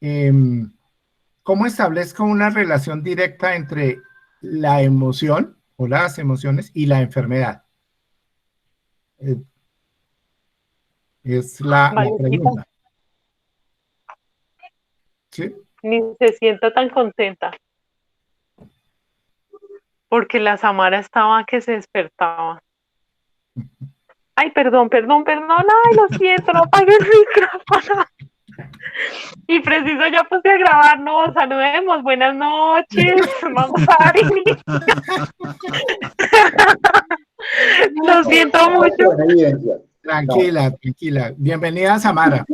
em, ¿cómo establezco una relación directa entre la emoción o las emociones y la enfermedad? Eh, es la Mariquita, pregunta. ¿Sí? ni se sienta tan contenta, porque la Samara estaba que se despertaba. Ay, perdón, perdón, perdón, ay, lo siento, no apagué el micrófono. Y preciso ya puse a grabar, no, saludemos, buenas noches, vamos a dar inicio. Lo siento mucho. No. Tranquila, tranquila. Bienvenida, Samara.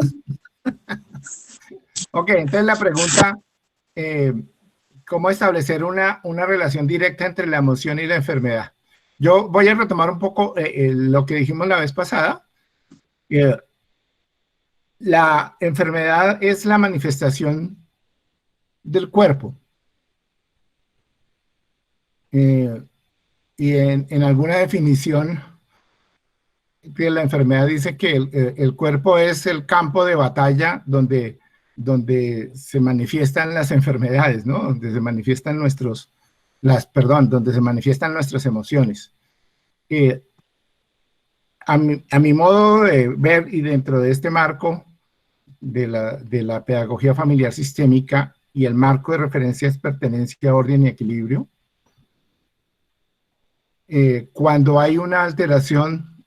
Ok, entonces la pregunta, eh, ¿cómo establecer una relación directa entre la emoción y la enfermedad? Yo voy a retomar un poco lo que dijimos la vez pasada. Eh, la enfermedad es la manifestación del cuerpo. Eh, y en alguna definición que la enfermedad dice que el cuerpo es el campo de batalla donde se manifiestan las enfermedades, ¿no? Donde se manifiestan donde se manifiestan nuestras emociones. Eh, a mi modo de ver y dentro de este marco de la pedagogía familiar sistémica y el marco de referencia es pertenencia, orden y equilibrio, cuando hay una alteración,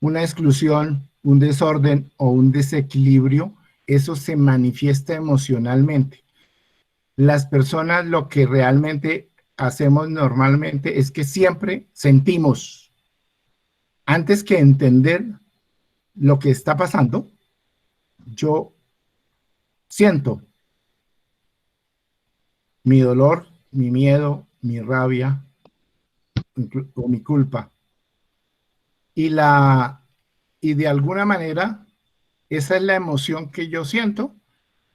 una exclusión, un desorden o un desequilibrio, eso se manifiesta emocionalmente. Las personas lo que realmente hacemos normalmente es que siempre sentimos, antes que entender lo que está pasando, yo siento mi dolor, mi miedo, mi rabia o mi culpa. Y, y de alguna manera, esa es la emoción que yo siento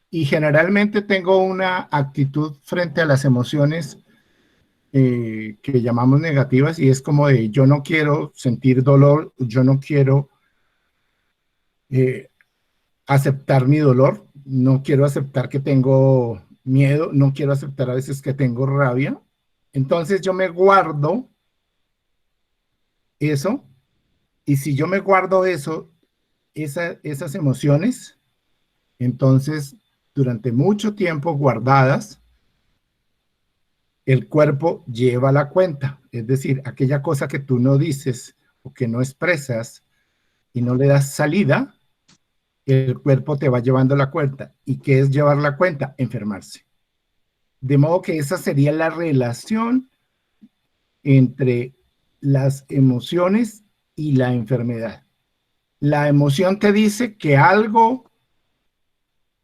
y generalmente tengo una actitud frente a las emociones que llamamos negativas y es como de yo no quiero sentir dolor, yo no quiero eh, aceptar mi dolor, no quiero aceptar que tengo miedo, no quiero aceptar a veces que tengo rabia. Entonces yo me guardo eso y si yo me guardo eso, esas emociones, entonces durante mucho tiempo guardadas, el cuerpo lleva la cuenta, es decir, aquella cosa que tú no dices o que no expresas y no le das salida, el cuerpo te va llevando la cuenta. ¿Y qué es llevar la cuenta? Enfermarse. De modo que esa sería la relación entre las emociones y la enfermedad. La emoción te dice que algo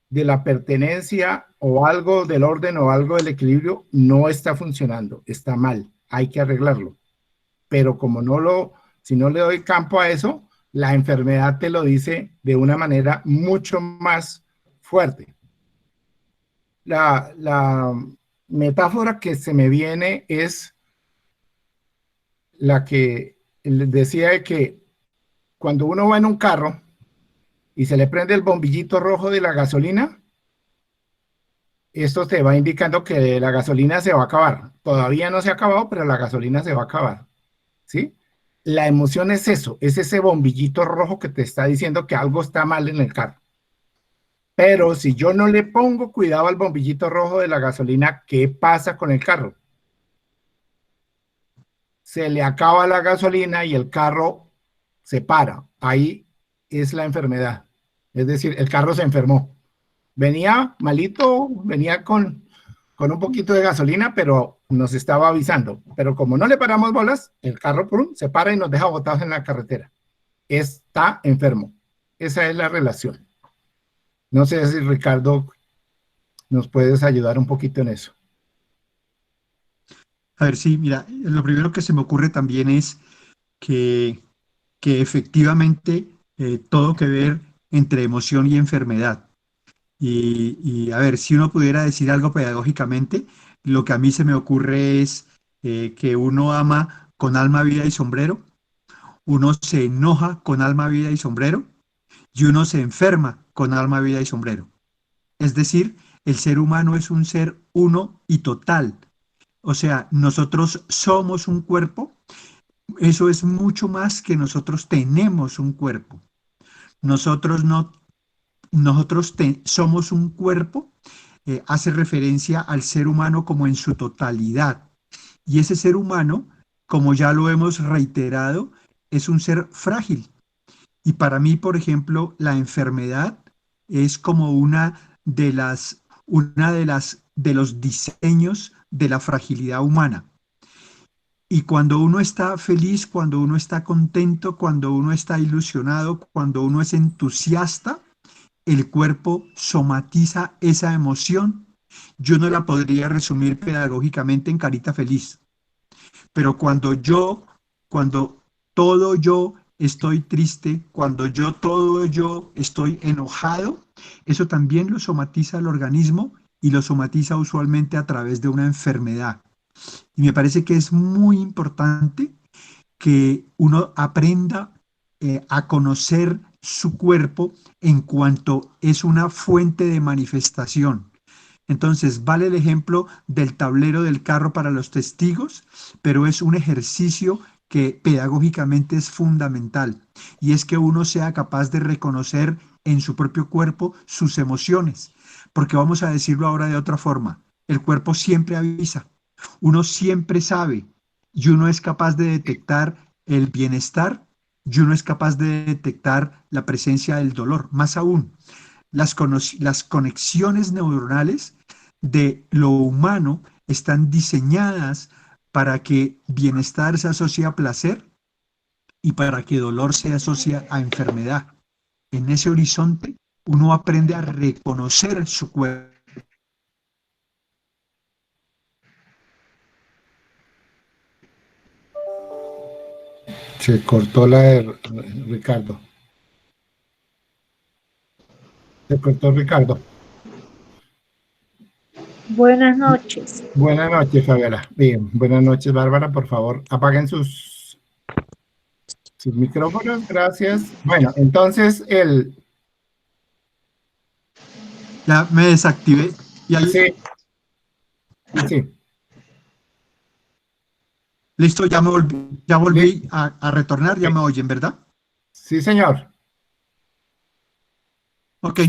de la pertenencia o algo del orden o algo del equilibrio no está funcionando, está mal, hay que arreglarlo. Pero como si no le doy campo a eso, la enfermedad te lo dice de una manera mucho más fuerte. La metáfora que se me viene es la que decía de que cuando uno va en un carro y se le prende el bombillito rojo de la gasolina, esto te va indicando que la gasolina se va a acabar. Todavía no se ha acabado, pero la gasolina se va a acabar. ¿Sí? La emoción es eso, es ese bombillito rojo que te está diciendo que algo está mal en el carro. Pero si yo no le pongo cuidado al bombillito rojo de la gasolina, ¿qué pasa con el carro? Se le acaba la gasolina y el carro se para. Ahí es la enfermedad. Es decir, el carro se enfermó. Venía malito, venía con un poquito de gasolina, pero nos estaba avisando. Pero como no le paramos bolas, el carro ¡prum! Se para y nos deja botados en la carretera. Está enfermo. Esa es la relación. No sé si Ricardo nos puedes ayudar un poquito en eso. A ver, sí, mira, lo primero que se me ocurre también es que, que efectivamente todo que ver entre emoción y enfermedad. A ver, si uno pudiera decir algo pedagógicamente, lo que a mí se me ocurre es que uno ama con alma, vida y sombrero, uno se enoja con alma, vida y sombrero, y uno se enferma con alma, vida y sombrero. Es decir, el ser humano es un ser uno y total. O sea, nosotros somos un cuerpo. Eso es mucho más que nosotros tenemos un cuerpo. Nosotros no, somos un cuerpo, hace referencia al ser humano como en su totalidad. Y ese ser humano, como ya lo hemos reiterado, es un ser frágil. Y para mí, por ejemplo, la enfermedad es como de los diseños de la fragilidad humana. Y cuando uno está feliz, cuando uno está contento, cuando uno está ilusionado, cuando uno es entusiasta, el cuerpo somatiza esa emoción. Yo no la podría resumir pedagógicamente en carita feliz, pero cuando todo yo estoy triste, cuando todo yo estoy enojado, eso también lo somatiza el organismo y lo somatiza usualmente a través de una enfermedad. Y me parece que es muy importante que uno aprenda a conocer su cuerpo en cuanto es una fuente de manifestación. Entonces, vale el ejemplo del tablero del carro para los testigos, pero es un ejercicio que pedagógicamente es fundamental, y es que uno sea capaz de reconocer en su propio cuerpo sus emociones, porque vamos a decirlo ahora de otra forma, el cuerpo siempre avisa, uno siempre sabe, y uno es capaz de detectar el bienestar, y uno es capaz de detectar la presencia del dolor. Más aún, las conexiones neuronales de lo humano están diseñadas para que bienestar se asocie a placer y para que dolor se asocie a enfermedad. En ese horizonte, uno aprende a reconocer su cuerpo. Se cortó la de Ricardo. Se cortó Ricardo. Buenas noches. Buenas noches, Fabiola. Bien, buenas noches, Bárbara. Por favor, apaguen sus micrófonos. Gracias. Bueno, entonces Ya me desactivé y ahí, sí, sí, listo, ya volví listo. a retornar, ya me oyen, ¿verdad? Sí, señor. Ok.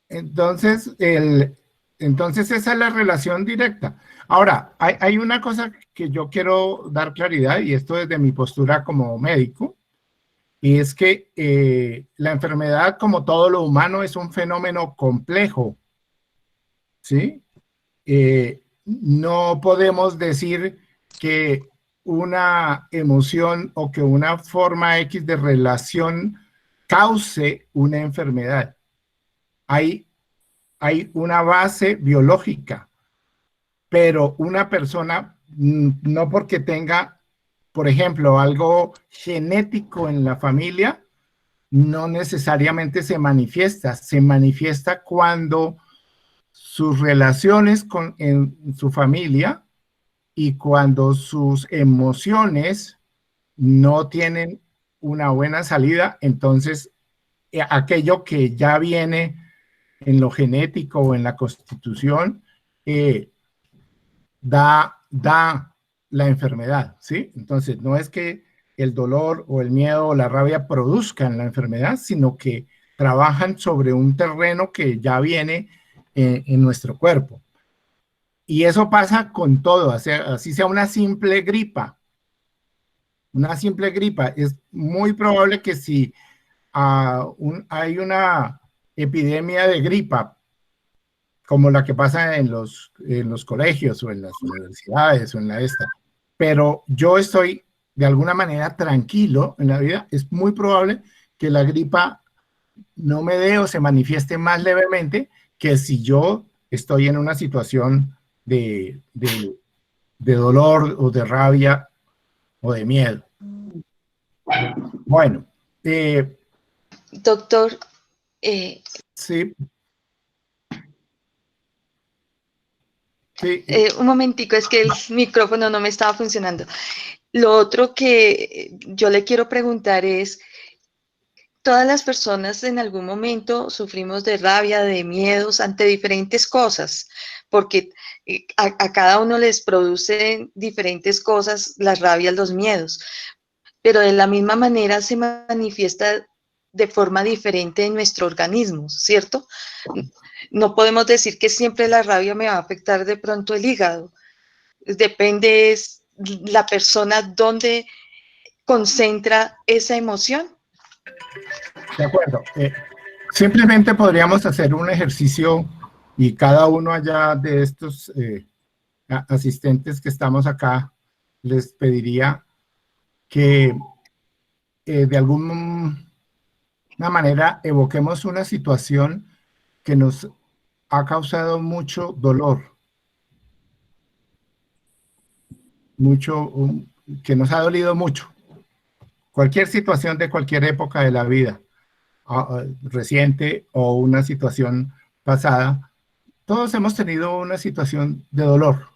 Entonces, entonces esa es la relación directa. Ahora, hay una cosa que yo quiero dar claridad, y esto desde mi postura como médico, y es que la enfermedad, como todo lo humano, es un fenómeno complejo, ¿sí? No podemos decir que una emoción o que una forma X de relación cause una enfermedad. Hay una base biológica, pero una persona, no porque tenga, por ejemplo, algo genético en la familia, no necesariamente se manifiesta cuando sus relaciones en su familia y cuando sus emociones no tienen una buena salida, entonces aquello que ya viene en lo genético o en la constitución eh, da la enfermedad, ¿sí? Entonces, no es que el dolor o el miedo o la rabia produzcan la enfermedad, sino que trabajan sobre un terreno que ya viene en nuestro cuerpo. Y eso pasa con todo, así sea una simple gripa. Una simple gripa, es muy probable que si hay una epidemia de gripa, como la que pasa en los colegios o en las universidades o en la esta, pero yo estoy de alguna manera tranquilo en la vida, es muy probable que la gripa no me dé o se manifieste más levemente que si yo estoy en una situación de dolor o de rabia o de miedo. Bueno, Doctor, sí, sí, un momentico, es que el micrófono no me estaba funcionando. Lo otro que yo le quiero preguntar es, todas las personas en algún momento sufrimos de rabia, de miedos ante diferentes cosas, porque a cada uno les producen diferentes cosas las rabias, los miedos, pero de la misma manera se manifiesta de forma diferente en nuestro organismo, ¿cierto? No podemos decir que siempre la rabia me va a afectar de pronto el hígado. Depende es la persona donde concentra esa emoción. De acuerdo. Simplemente podríamos hacer un ejercicio y cada uno allá de estos asistentes que estamos acá, les pediría que de alguna manera evoquemos una situación que nos ha causado mucho dolor, que nos ha dolido mucho. Cualquier situación de cualquier época de la vida, reciente o una situación pasada, todos hemos tenido una situación de dolor.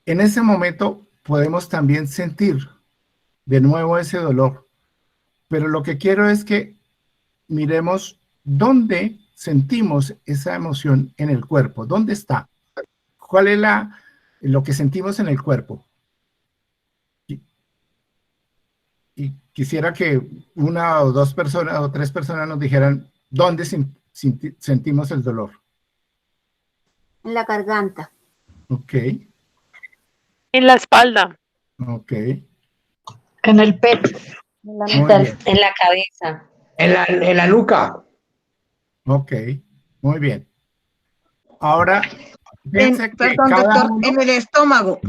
En ese momento podemos también sentir de nuevo ese dolor, pero lo que quiero es que miremos dónde sentimos esa emoción en el cuerpo, dónde está, cuál es lo que sentimos en el cuerpo. Y quisiera que una o dos personas o tres personas nos dijeran dónde sentimos el dolor. En la garganta. Ok, En la espalda. ok, En el pecho. En la muy mitad. bien, En la cabeza. En la nuca. ok, muy bien. Ahora, piense que Perdón, cada doctor, uno, en el estómago.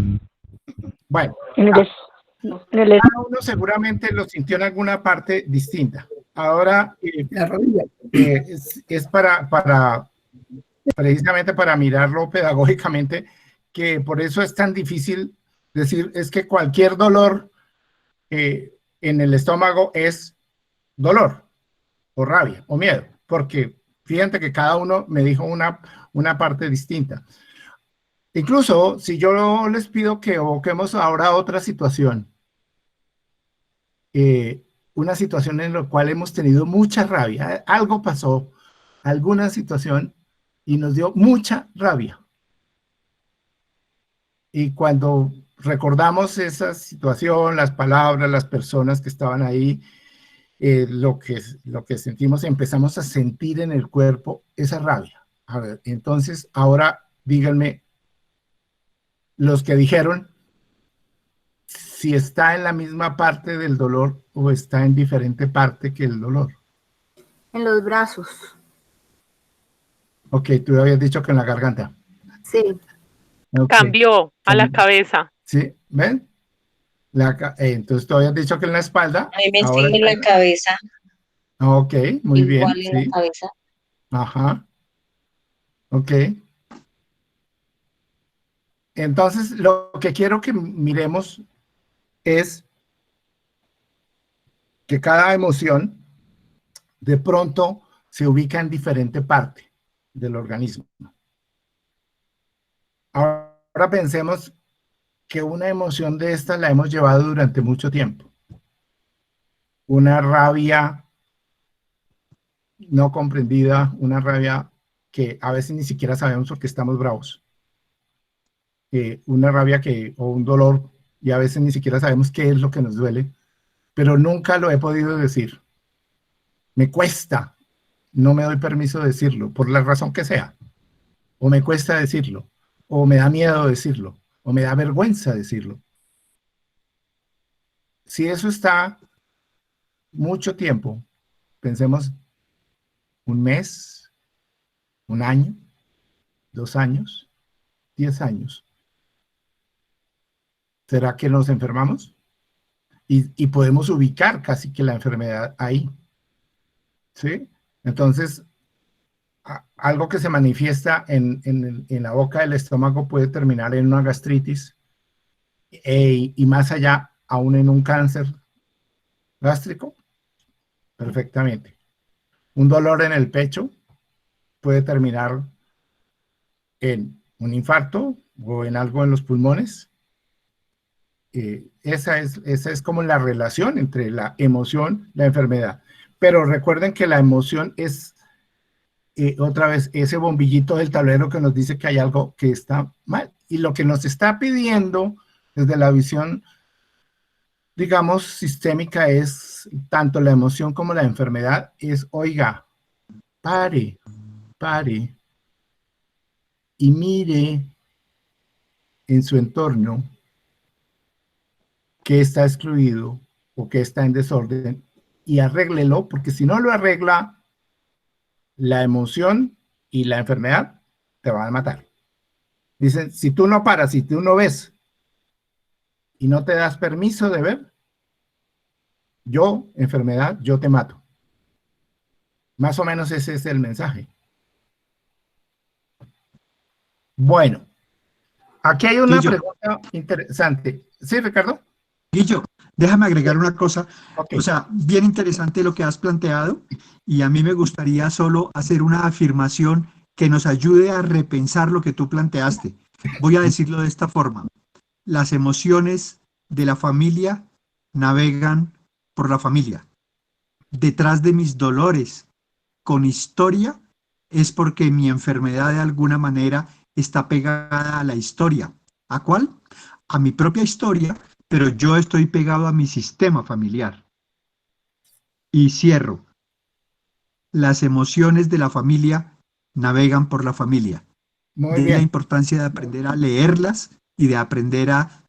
bueno, En el, en el cada uno seguramente lo sintió en alguna parte distinta. Ahora, la rodilla. es precisamente para mirarlo pedagógicamente, que por eso es tan difícil decir, es que cualquier dolor en el estómago es dolor, o rabia, o miedo, porque fíjate que cada uno me dijo una parte distinta. Incluso si yo les pido que evoquemos ahora otra situación, una situación en la cual hemos tenido mucha rabia, algo pasó, alguna situación, y nos dio mucha rabia. Y cuando recordamos esa situación, las palabras, las personas que estaban ahí, lo que sentimos, empezamos a sentir en el cuerpo esa rabia. A ver, entonces ahora díganme, los que dijeron, si está en la misma parte del dolor o está en diferente parte que el dolor. En los brazos. Ok, tú habías dicho que en la garganta. Sí. Okay. Cambió a la cabeza. ¿Sí? ¿Ven? Entonces tú habías dicho que en la espalda. A mí me Ahora sigue en la cabeza. Ok, muy Igual bien. en la Sí. cabeza. Ajá. Ok. Entonces, lo que quiero que miremos es que cada emoción de pronto se ubica en diferente parte del organismo. Ahora pensemos que una emoción de estas la hemos llevado durante mucho tiempo. Una rabia no comprendida, una rabia que a veces ni siquiera sabemos por qué estamos bravos. Una rabia o un dolor y a veces ni siquiera sabemos qué es lo que nos duele, pero nunca lo he podido decir. Me cuesta, no me doy permiso de decirlo, por la razón que sea. O me cuesta decirlo, o me da miedo decirlo, o me da vergüenza decirlo. Si eso está mucho tiempo, pensemos un mes, un año, 2 años, 10 años. ¿Será que nos enfermamos? Y podemos ubicar casi que la enfermedad ahí. ¿Sí? Entonces, algo que se manifiesta en la boca del estómago puede terminar en una gastritis y más allá, aún en un cáncer gástrico, perfectamente. Un dolor en el pecho puede terminar en un infarto o en algo en los pulmones. esa es como la relación entre la emoción y la enfermedad. Pero recuerden que la emoción es, otra vez, ese bombillito del tablero que nos dice que hay algo que está mal. Y lo que nos está pidiendo desde la visión, digamos, sistémica es tanto la emoción como la enfermedad, es, oiga, pare y mire en su entorno qué está excluido o qué está en desorden y arréglelo, porque si no lo arregla, la emoción y la enfermedad te van a matar. Dicen, si tú no paras, si tú no ves y no te das permiso de ver, yo, enfermedad, yo te mato. Más o menos ese es el mensaje. Bueno, aquí hay una pregunta interesante. ¿Sí, Ricardo? Guillo, déjame agregar una cosa, Okay. O sea, bien interesante lo que has planteado y a mí me gustaría solo hacer una afirmación que nos ayude a repensar lo que tú planteaste. Voy a decirlo de esta forma. Las emociones de la familia navegan por la familia. Detrás de mis dolores con historia es porque mi enfermedad de alguna manera está pegada a la historia. ¿A cuál? A mi propia historia, pero yo estoy pegado a mi sistema familiar. Y cierro. Las emociones de la familia navegan por la familia. Muy De la bien. importancia de aprender a leerlas y de aprender a,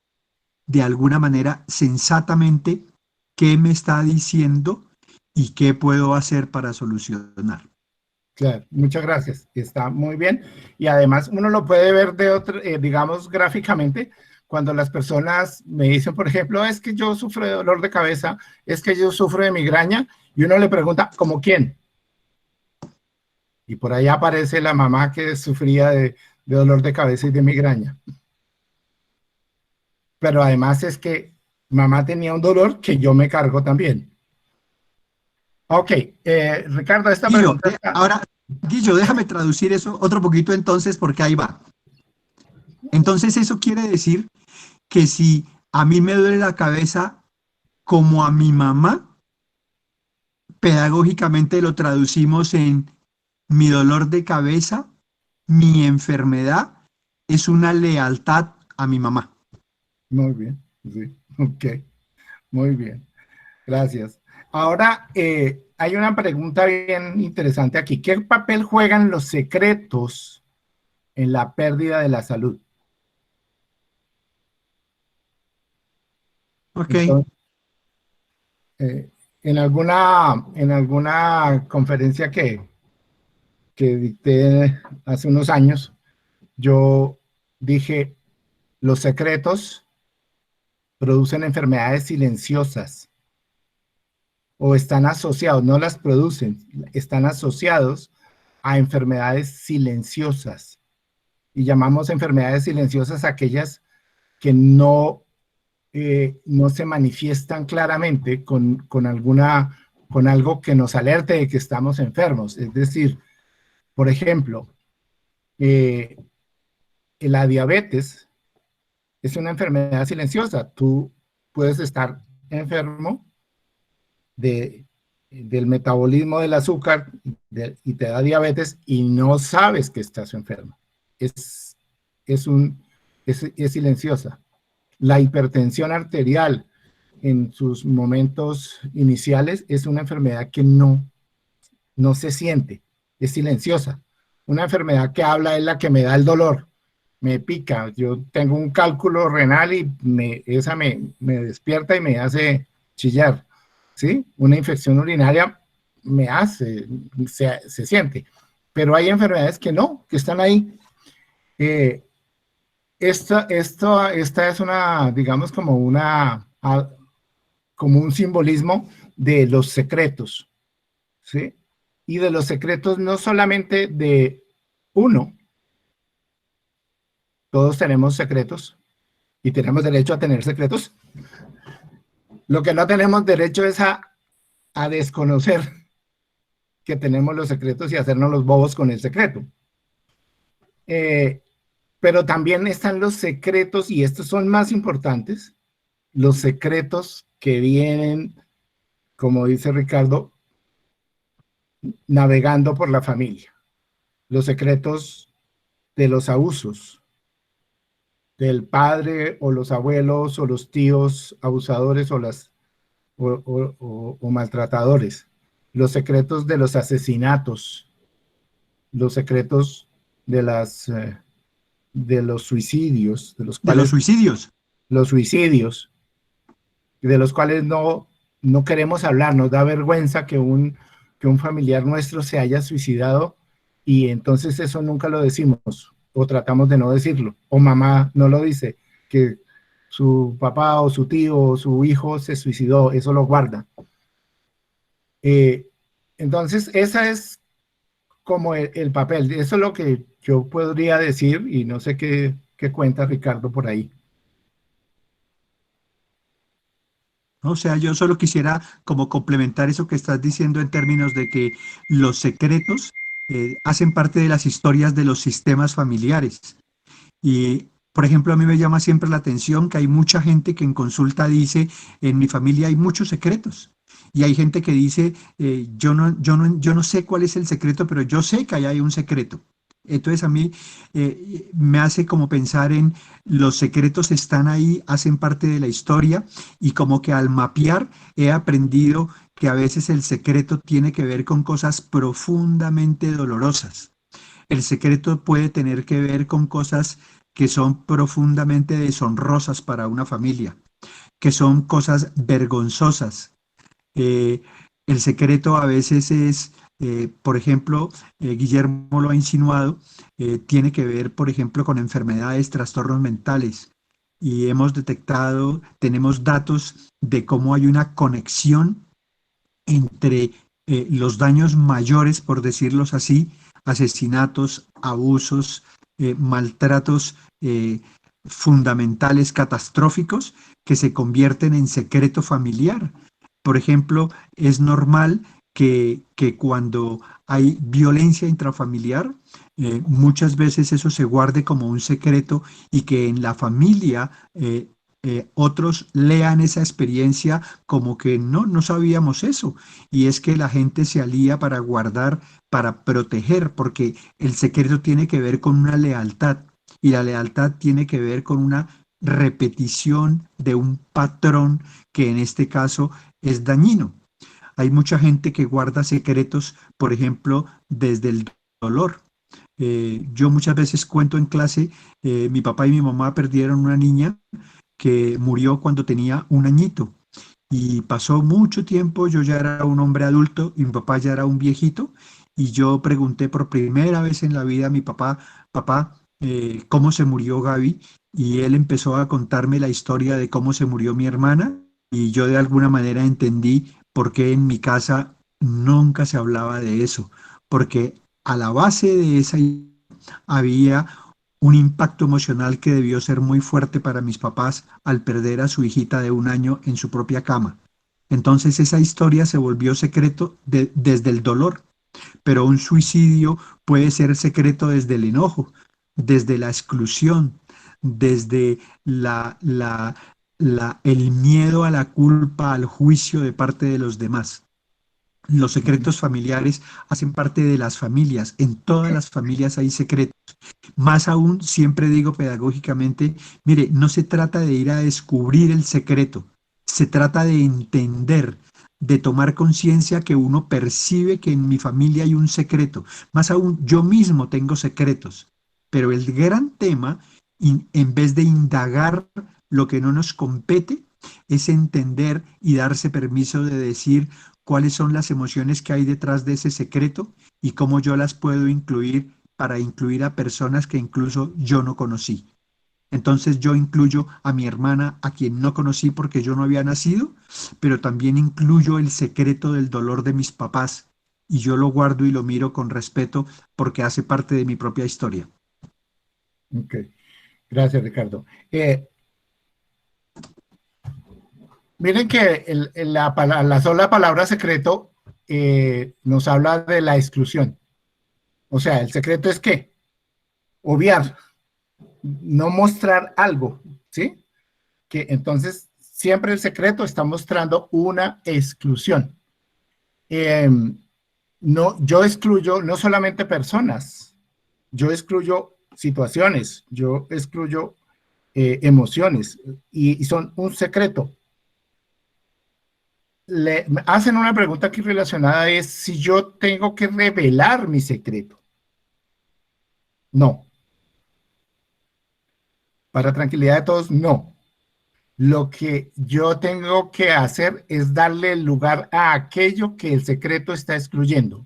de alguna manera, sensatamente, qué me está diciendo y qué puedo hacer para solucionar. Claro, muchas gracias. Está muy bien. Y además uno lo puede ver de otro, digamos, gráficamente, cuando las personas me dicen, por ejemplo, es que yo sufro de dolor de cabeza, es que yo sufro de migraña, y uno le pregunta, ¿cómo quién? Y por ahí aparece la mamá que sufría de dolor de cabeza y de migraña. Pero además es que mamá tenía un dolor que yo me cargo también. Ok, Ricardo, esta Guillo, pregunta está... ahora, Guillo, déjame traducir eso otro poquito entonces, porque ahí va. Entonces, eso quiere decir que si a mí me duele la cabeza como a mi mamá, pedagógicamente lo traducimos en mi dolor de cabeza, mi enfermedad, es una lealtad a mi mamá. Muy bien, sí, ok, muy bien, gracias. Ahora, hay una pregunta bien interesante aquí. ¿Qué papel juegan los secretos en la pérdida de la salud? Ok. Entonces, en alguna conferencia que dicté hace unos años, yo dije, los secretos producen enfermedades silenciosas o están asociados, no las producen, están asociados a enfermedades silenciosas. Y llamamos enfermedades silenciosas aquellas que no se manifiestan claramente con algo que nos alerte de que estamos enfermos. Es decir, por ejemplo, la diabetes es una enfermedad silenciosa. Tú puedes estar enfermo del metabolismo del azúcar y te da diabetes y no sabes que estás enfermo. Es silenciosa. La hipertensión arterial en sus momentos iniciales es una enfermedad que no se siente, es silenciosa. Una enfermedad que habla es la que me da el dolor, me pica. Yo tengo un cálculo renal y esa me despierta y me hace chillar, ¿sí? Una infección urinaria me hace, se siente. Pero hay enfermedades que no, que están ahí. Esta es una, digamos, como un simbolismo de los secretos, ¿sí? Y de los secretos no solamente de uno, todos tenemos secretos y tenemos derecho a tener secretos. Lo que no tenemos derecho es a desconocer que tenemos los secretos y hacernos los bobos con el secreto. Pero también están los secretos, y estos son más importantes, los secretos que vienen, como dice Ricardo, navegando por la familia, los secretos de los abusos del padre o los abuelos o los tíos abusadores o maltratadores, los secretos de los asesinatos, los secretos de de los suicidios, De los suicidios. los suicidios, de los cuales no queremos hablar, nos da vergüenza que un familiar nuestro se haya suicidado y entonces eso nunca lo decimos o tratamos de no decirlo, o mamá no lo dice, que su papá o su tío o su hijo se suicidó, eso lo guarda. Entonces, esa es como el papel, eso es lo que yo podría decir y no sé qué cuenta Ricardo por ahí. O sea, yo solo quisiera como complementar eso que estás diciendo en términos de que los secretos hacen parte de las historias de los sistemas familiares. Y, por ejemplo, a mí me llama siempre la atención que hay mucha gente que en consulta dice, en mi familia hay muchos secretos. Y hay gente que dice, yo no sé cuál es el secreto, pero yo sé que ahí hay un secreto. Entonces a mí me hace como pensar en los secretos están ahí, hacen parte de la historia y como que al mapear he aprendido que a veces el secreto tiene que ver con cosas profundamente dolorosas. El secreto puede tener que ver con cosas que son profundamente deshonrosas para una familia, que son cosas vergonzosas. Eh, el secreto a veces es, por ejemplo, Guillermo lo ha insinuado, tiene que ver, por ejemplo, con enfermedades, trastornos mentales. Y hemos detectado, tenemos datos de cómo hay una conexión entre los daños mayores, por decirlos así, asesinatos, abusos, maltratos fundamentales, catastróficos, que se convierten en secreto familiar. Por ejemplo, es normal que cuando hay violencia intrafamiliar, muchas veces eso se guarde como un secreto y que en la familia otros lean esa experiencia como que no sabíamos eso. Y es que la gente se alía para guardar, para proteger, porque el secreto tiene que ver con una lealtad y la lealtad tiene que ver con una repetición de un patrón que en este caso es dañino. Hay mucha gente que guarda secretos, por ejemplo, desde el dolor. Yo muchas veces cuento en clase, mi papá y mi mamá perdieron una niña que murió cuando tenía un añito y pasó mucho tiempo, yo ya era un hombre adulto y mi papá ya era un viejito y yo pregunté por primera vez en la vida a mi papá, papá, ¿cómo se murió Gaby? Y él empezó a contarme la historia de cómo se murió mi hermana y yo de alguna manera entendí por qué en mi casa nunca se hablaba de eso, porque a la base de esa había un impacto emocional que debió ser muy fuerte para mis papás al perder a su hijita de un año en su propia cama. Entonces esa historia se volvió secreto desde el dolor, pero un suicidio puede ser secreto desde el enojo, desde la exclusión, desde el miedo a la culpa, al juicio de parte de los demás. Los secretos familiares hacen parte de las familias. En todas las familias hay secretos. Más aún, siempre digo pedagógicamente, mire, no se trata de ir a descubrir el secreto, se trata de entender, de tomar conciencia que uno percibe que en mi familia hay un secreto. Más aún, yo mismo tengo secretos. Pero el gran tema, en vez de indagar lo que no nos compete, es entender y darse permiso de decir cuáles son las emociones que hay detrás de ese secreto y cómo yo las puedo incluir para incluir a personas que incluso yo no conocí. Entonces yo incluyo a mi hermana, a quien no conocí porque yo no había nacido, pero también incluyo el secreto del dolor de mis papás y yo lo guardo y lo miro con respeto porque hace parte de mi propia historia. Ok, gracias Ricardo. Miren que la sola palabra secreto nos habla de la exclusión. O sea, el secreto es ¿qué? Obviar, no mostrar algo, ¿sí? Que entonces, siempre el secreto está mostrando una exclusión. No, yo excluyo no solamente personas, yo excluyo situaciones, yo excluyo emociones y son un secreto. Me hacen una pregunta aquí relacionada, es si yo tengo que revelar mi secreto. No. Para tranquilidad de todos, no. Lo que yo tengo que hacer es darle lugar a aquello que el secreto está excluyendo.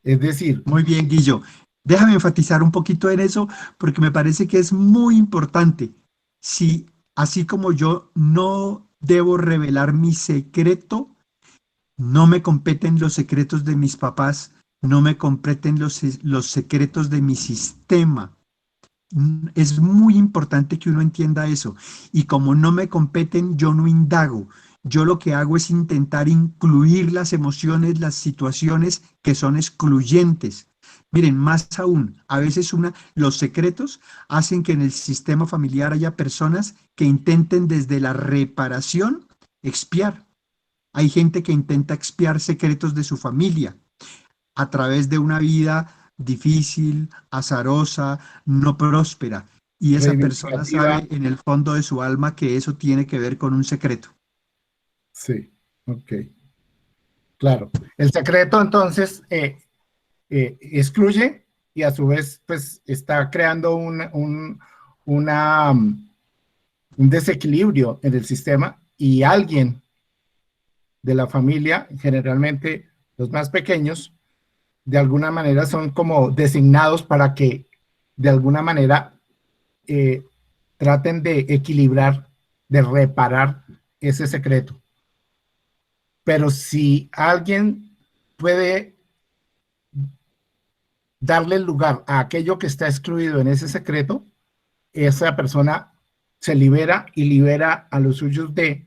Es decir, Muy bien, Guillo. Déjame enfatizar un poquito en eso porque me parece que es muy importante. Si así como yo no debo revelar mi secreto, no me competen los secretos de mis papás, no me competen los secretos de mi sistema. Es muy importante que uno entienda eso. Y como no me competen, yo no indago. Yo lo que hago es intentar incluir las emociones, las situaciones que son excluyentes. Miren, más aún, a veces los secretos hacen que en el sistema familiar haya personas que intenten desde la reparación expiar. Hay gente que intenta expiar secretos de su familia a través de una vida difícil, azarosa, no próspera. Y esa persona reivindicativa. sabe en el fondo de su alma que eso tiene que ver con un secreto. Sí, ok. Claro. El secreto entonces excluye y a su vez pues está creando un desequilibrio en el sistema y alguien de la familia, generalmente los más pequeños, de alguna manera son como designados para que de alguna manera traten de equilibrar, de reparar ese secreto. Pero si alguien puede darle lugar a aquello que está excluido en ese secreto, esa persona se libera y libera a los suyos de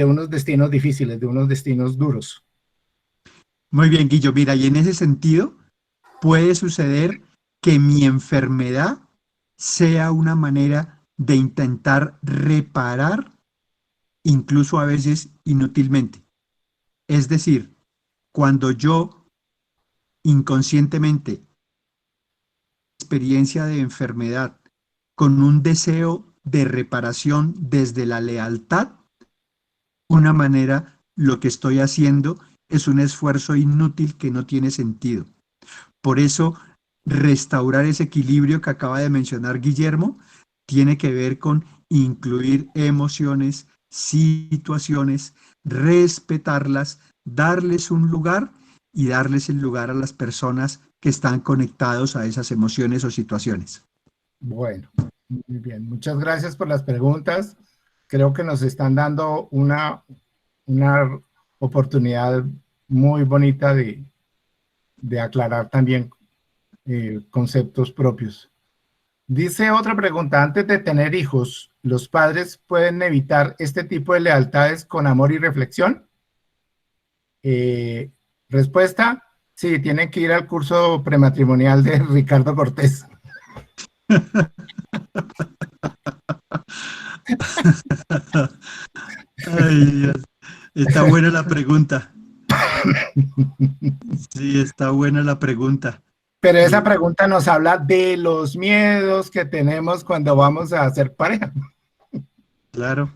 unos destinos difíciles, de unos destinos duros. Muy bien, Guillo. Mira, y en ese sentido puede suceder que mi enfermedad sea una manera de intentar reparar, incluso a veces inútilmente. Es decir, cuando yo inconscientemente experiencia de enfermedad con un deseo de reparación desde la lealtad, una manera lo que estoy haciendo es un esfuerzo inútil que no tiene sentido. Por eso, restaurar ese equilibrio que acaba de mencionar Guillermo tiene que ver con incluir emociones, situaciones, respetarlas, darles un lugar y darles el lugar a las personas que están conectados a esas emociones o situaciones. Bueno, muy bien. Muchas gracias por las preguntas. Creo que nos están dando una oportunidad muy bonita de aclarar también conceptos propios. Dice otra pregunta, antes de tener hijos, ¿los padres pueden evitar este tipo de lealtades con amor y reflexión? Respuesta, sí, tienen que ir al curso prematrimonial de Ricardo Cortés. Ay, Dios. Está buena la pregunta. Sí, está buena la pregunta. Pero esa pregunta nos habla de los miedos que tenemos cuando vamos a hacer pareja. Claro,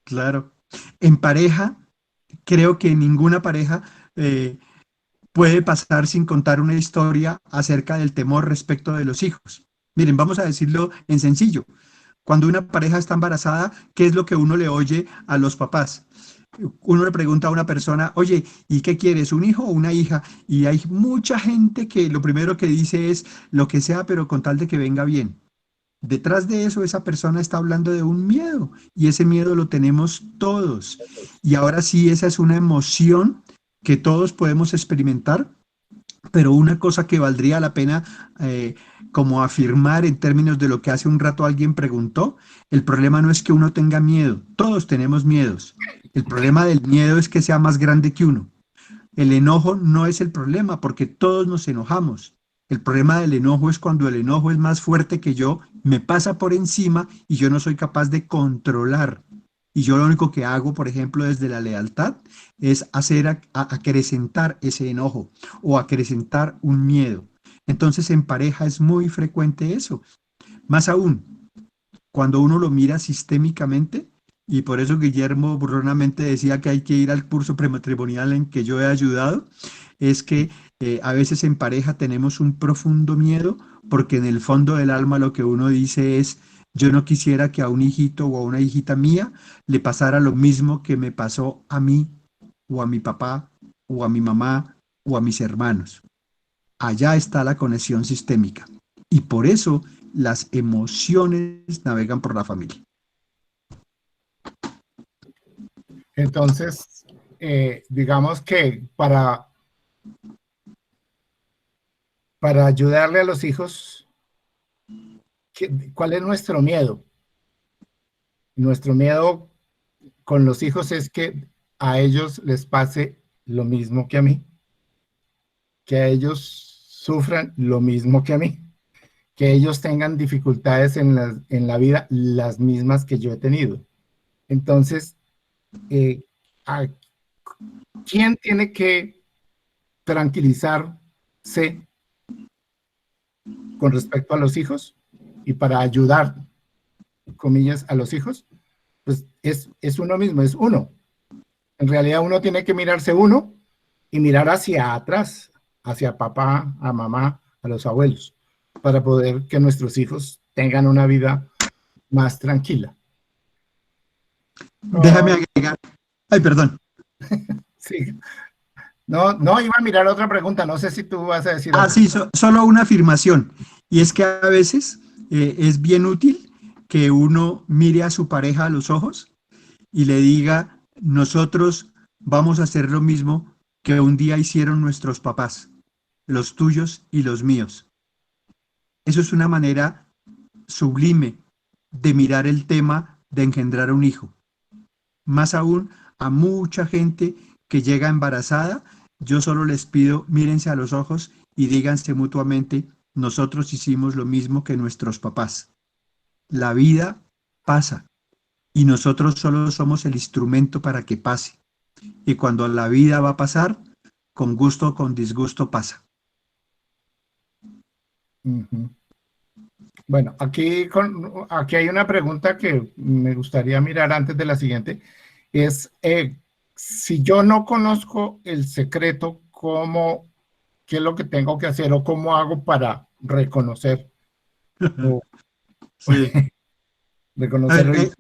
claro. En pareja, creo que ninguna pareja puede pasar sin contar una historia acerca del temor respecto de los hijos. Miren, vamos a decirlo en sencillo. Cuando una pareja está embarazada, ¿qué es lo que uno le oye a los papás? Uno le pregunta a una persona, oye, ¿y qué quieres, un hijo o una hija? Y hay mucha gente que lo primero que dice es lo que sea, pero con tal de que venga bien. Detrás de eso, esa persona está hablando de un miedo y ese miedo lo tenemos todos. Y ahora sí, esa es una emoción que todos podemos experimentar, pero una cosa que valdría la pena como afirmar en términos de lo que hace un rato alguien preguntó, el problema no es que uno tenga miedo, todos tenemos miedos. El problema del miedo es que sea más grande que uno. El enojo no es el problema porque todos nos enojamos. El problema del enojo es cuando el enojo es más fuerte que yo, me pasa por encima y yo no soy capaz de controlar. Y yo lo único que hago, por ejemplo, desde la lealtad, es acrecentar ese enojo o acrecentar un miedo. Entonces en pareja es muy frecuente eso. Más aún, cuando uno lo mira sistémicamente, y por eso Guillermo burronamente decía que hay que ir al curso prematrimonial en que yo he ayudado, es que a veces en pareja tenemos un profundo miedo porque en el fondo del alma lo que uno dice es, yo no quisiera que a un hijito o a una hijita mía le pasara lo mismo que me pasó a mí o a mi papá o a mi mamá o a mis hermanos. Allá está la conexión sistémica y por eso las emociones navegan por la familia. Entonces, digamos que para ayudarle a los hijos, ¿cuál es nuestro miedo? Nuestro miedo con los hijos es que a ellos les pase lo mismo que a mí, que a ellos sufran lo mismo que a mí, que ellos tengan dificultades en la vida las mismas que yo he tenido. Entonces, ¿quién tiene que tranquilizarse con respecto a los hijos? Y para ayudar, comillas, a los hijos, pues es uno mismo, es uno. En realidad uno tiene que mirarse uno y mirar hacia atrás, hacia papá, a mamá, a los abuelos, para poder que nuestros hijos tengan una vida más tranquila. Déjame agregar. Ay, perdón. Sí. No, iba a mirar otra pregunta, no sé si tú vas a decir algo. Sí, solo una afirmación, y es que a veces es bien útil que uno mire a su pareja a los ojos y le diga, nosotros vamos a hacer lo mismo que un día hicieron nuestros papás, los tuyos y los míos. Eso es una manera sublime de mirar el tema de engendrar un hijo. Más aún, a mucha gente que llega embarazada, yo solo les pido, mírense a los ojos y díganse mutuamente, nosotros hicimos lo mismo que nuestros papás. La vida pasa y nosotros solo somos el instrumento para que pase. Y cuando la vida va a pasar, con gusto o con disgusto pasa. Uh-huh. Bueno, aquí hay una pregunta que me gustaría mirar antes de la siguiente. Es, si yo no conozco el secreto, ¿qué es lo que tengo que hacer o cómo hago para reconocer? Sí. Reconocerlo.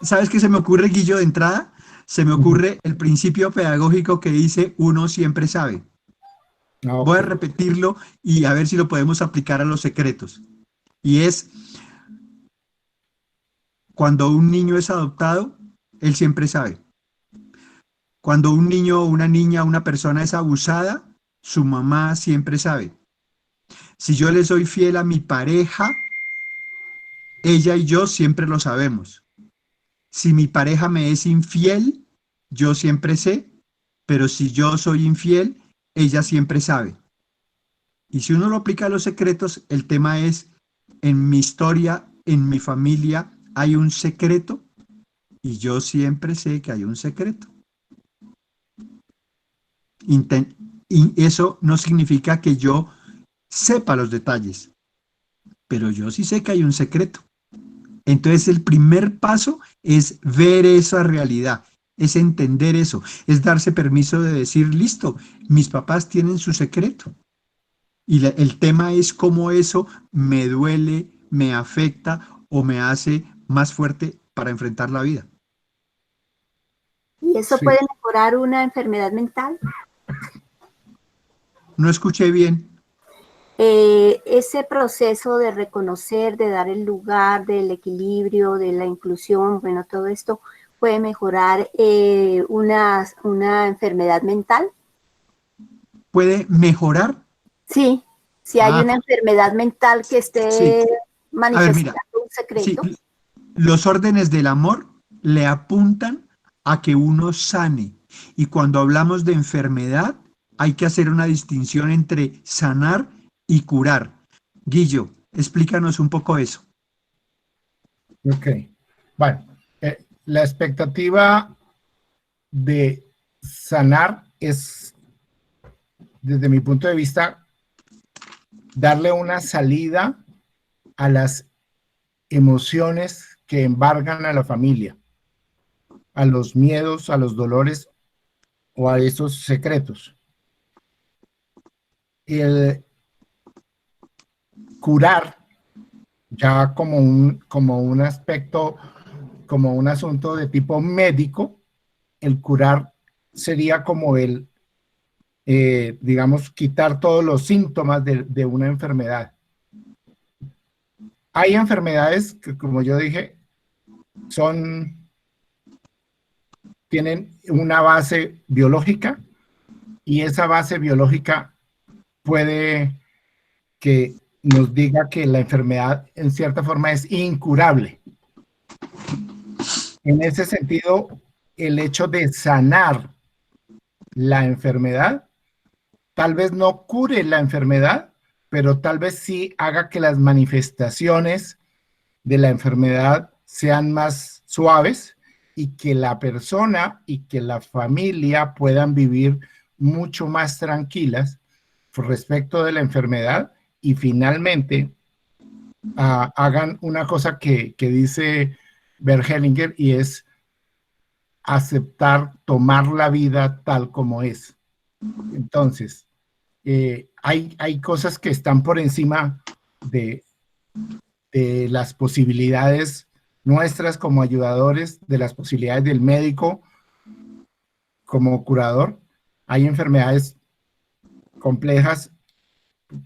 ¿Sabes qué se me ocurre, Guillo, de entrada? Se me ocurre el principio pedagógico que dice, uno siempre sabe. Okay. Voy a repetirlo y a ver si lo podemos aplicar a los secretos. Y es, cuando un niño es adoptado, él siempre sabe. Cuando un niño, una niña, una persona es abusada, su mamá siempre sabe. Si yo le soy fiel a mi pareja, ella y yo siempre lo sabemos. Si mi pareja me es infiel, yo siempre sé, pero si yo soy infiel, ella siempre sabe. Y si uno lo aplica a los secretos, el tema es, en mi historia, en mi familia, hay un secreto y yo siempre sé que hay un secreto. Y eso no significa que yo sepa los detalles, pero yo sí sé que hay un secreto. Entonces el primer paso es ver esa realidad, es entender eso, es darse permiso de decir, listo, mis papás tienen su secreto. Y el tema es cómo eso me duele, me afecta o me hace más fuerte para enfrentar la vida. ¿Y eso puede mejorar una enfermedad mental? No escuché bien. Ese proceso de reconocer, de dar el lugar, del equilibrio, de la inclusión, bueno, todo esto puede mejorar una enfermedad mental. ¿Puede mejorar? Sí, si hay una enfermedad mental que esté manifestando un secreto. Sí, los órdenes del amor le apuntan a que uno sane. Y cuando hablamos de enfermedad, hay que hacer una distinción entre sanar y curar. Guillo, explícanos un poco eso. Ok. Bueno, la expectativa de sanar es, desde mi punto de vista, darle una salida a las emociones que embargan a la familia, a los miedos, a los dolores o a esos secretos. El curar, ya como un aspecto, como un asunto de tipo médico, el curar sería como digamos, quitar todos los síntomas de una enfermedad. Hay enfermedades que, como yo dije, tienen una base biológica y esa base biológica puede que nos diga que la enfermedad en cierta forma es incurable. En ese sentido, el hecho de sanar la enfermedad tal vez no cure la enfermedad, pero tal vez sí haga que las manifestaciones de la enfermedad sean más suaves y que la persona y que la familia puedan vivir mucho más tranquilas respecto de la enfermedad y finalmente hagan una cosa que dice Bert Hellinger y es aceptar, tomar la vida tal como es. Entonces, hay cosas que están por encima de las posibilidades nuestras como ayudadores, de las posibilidades del médico como curador. Hay enfermedades complejas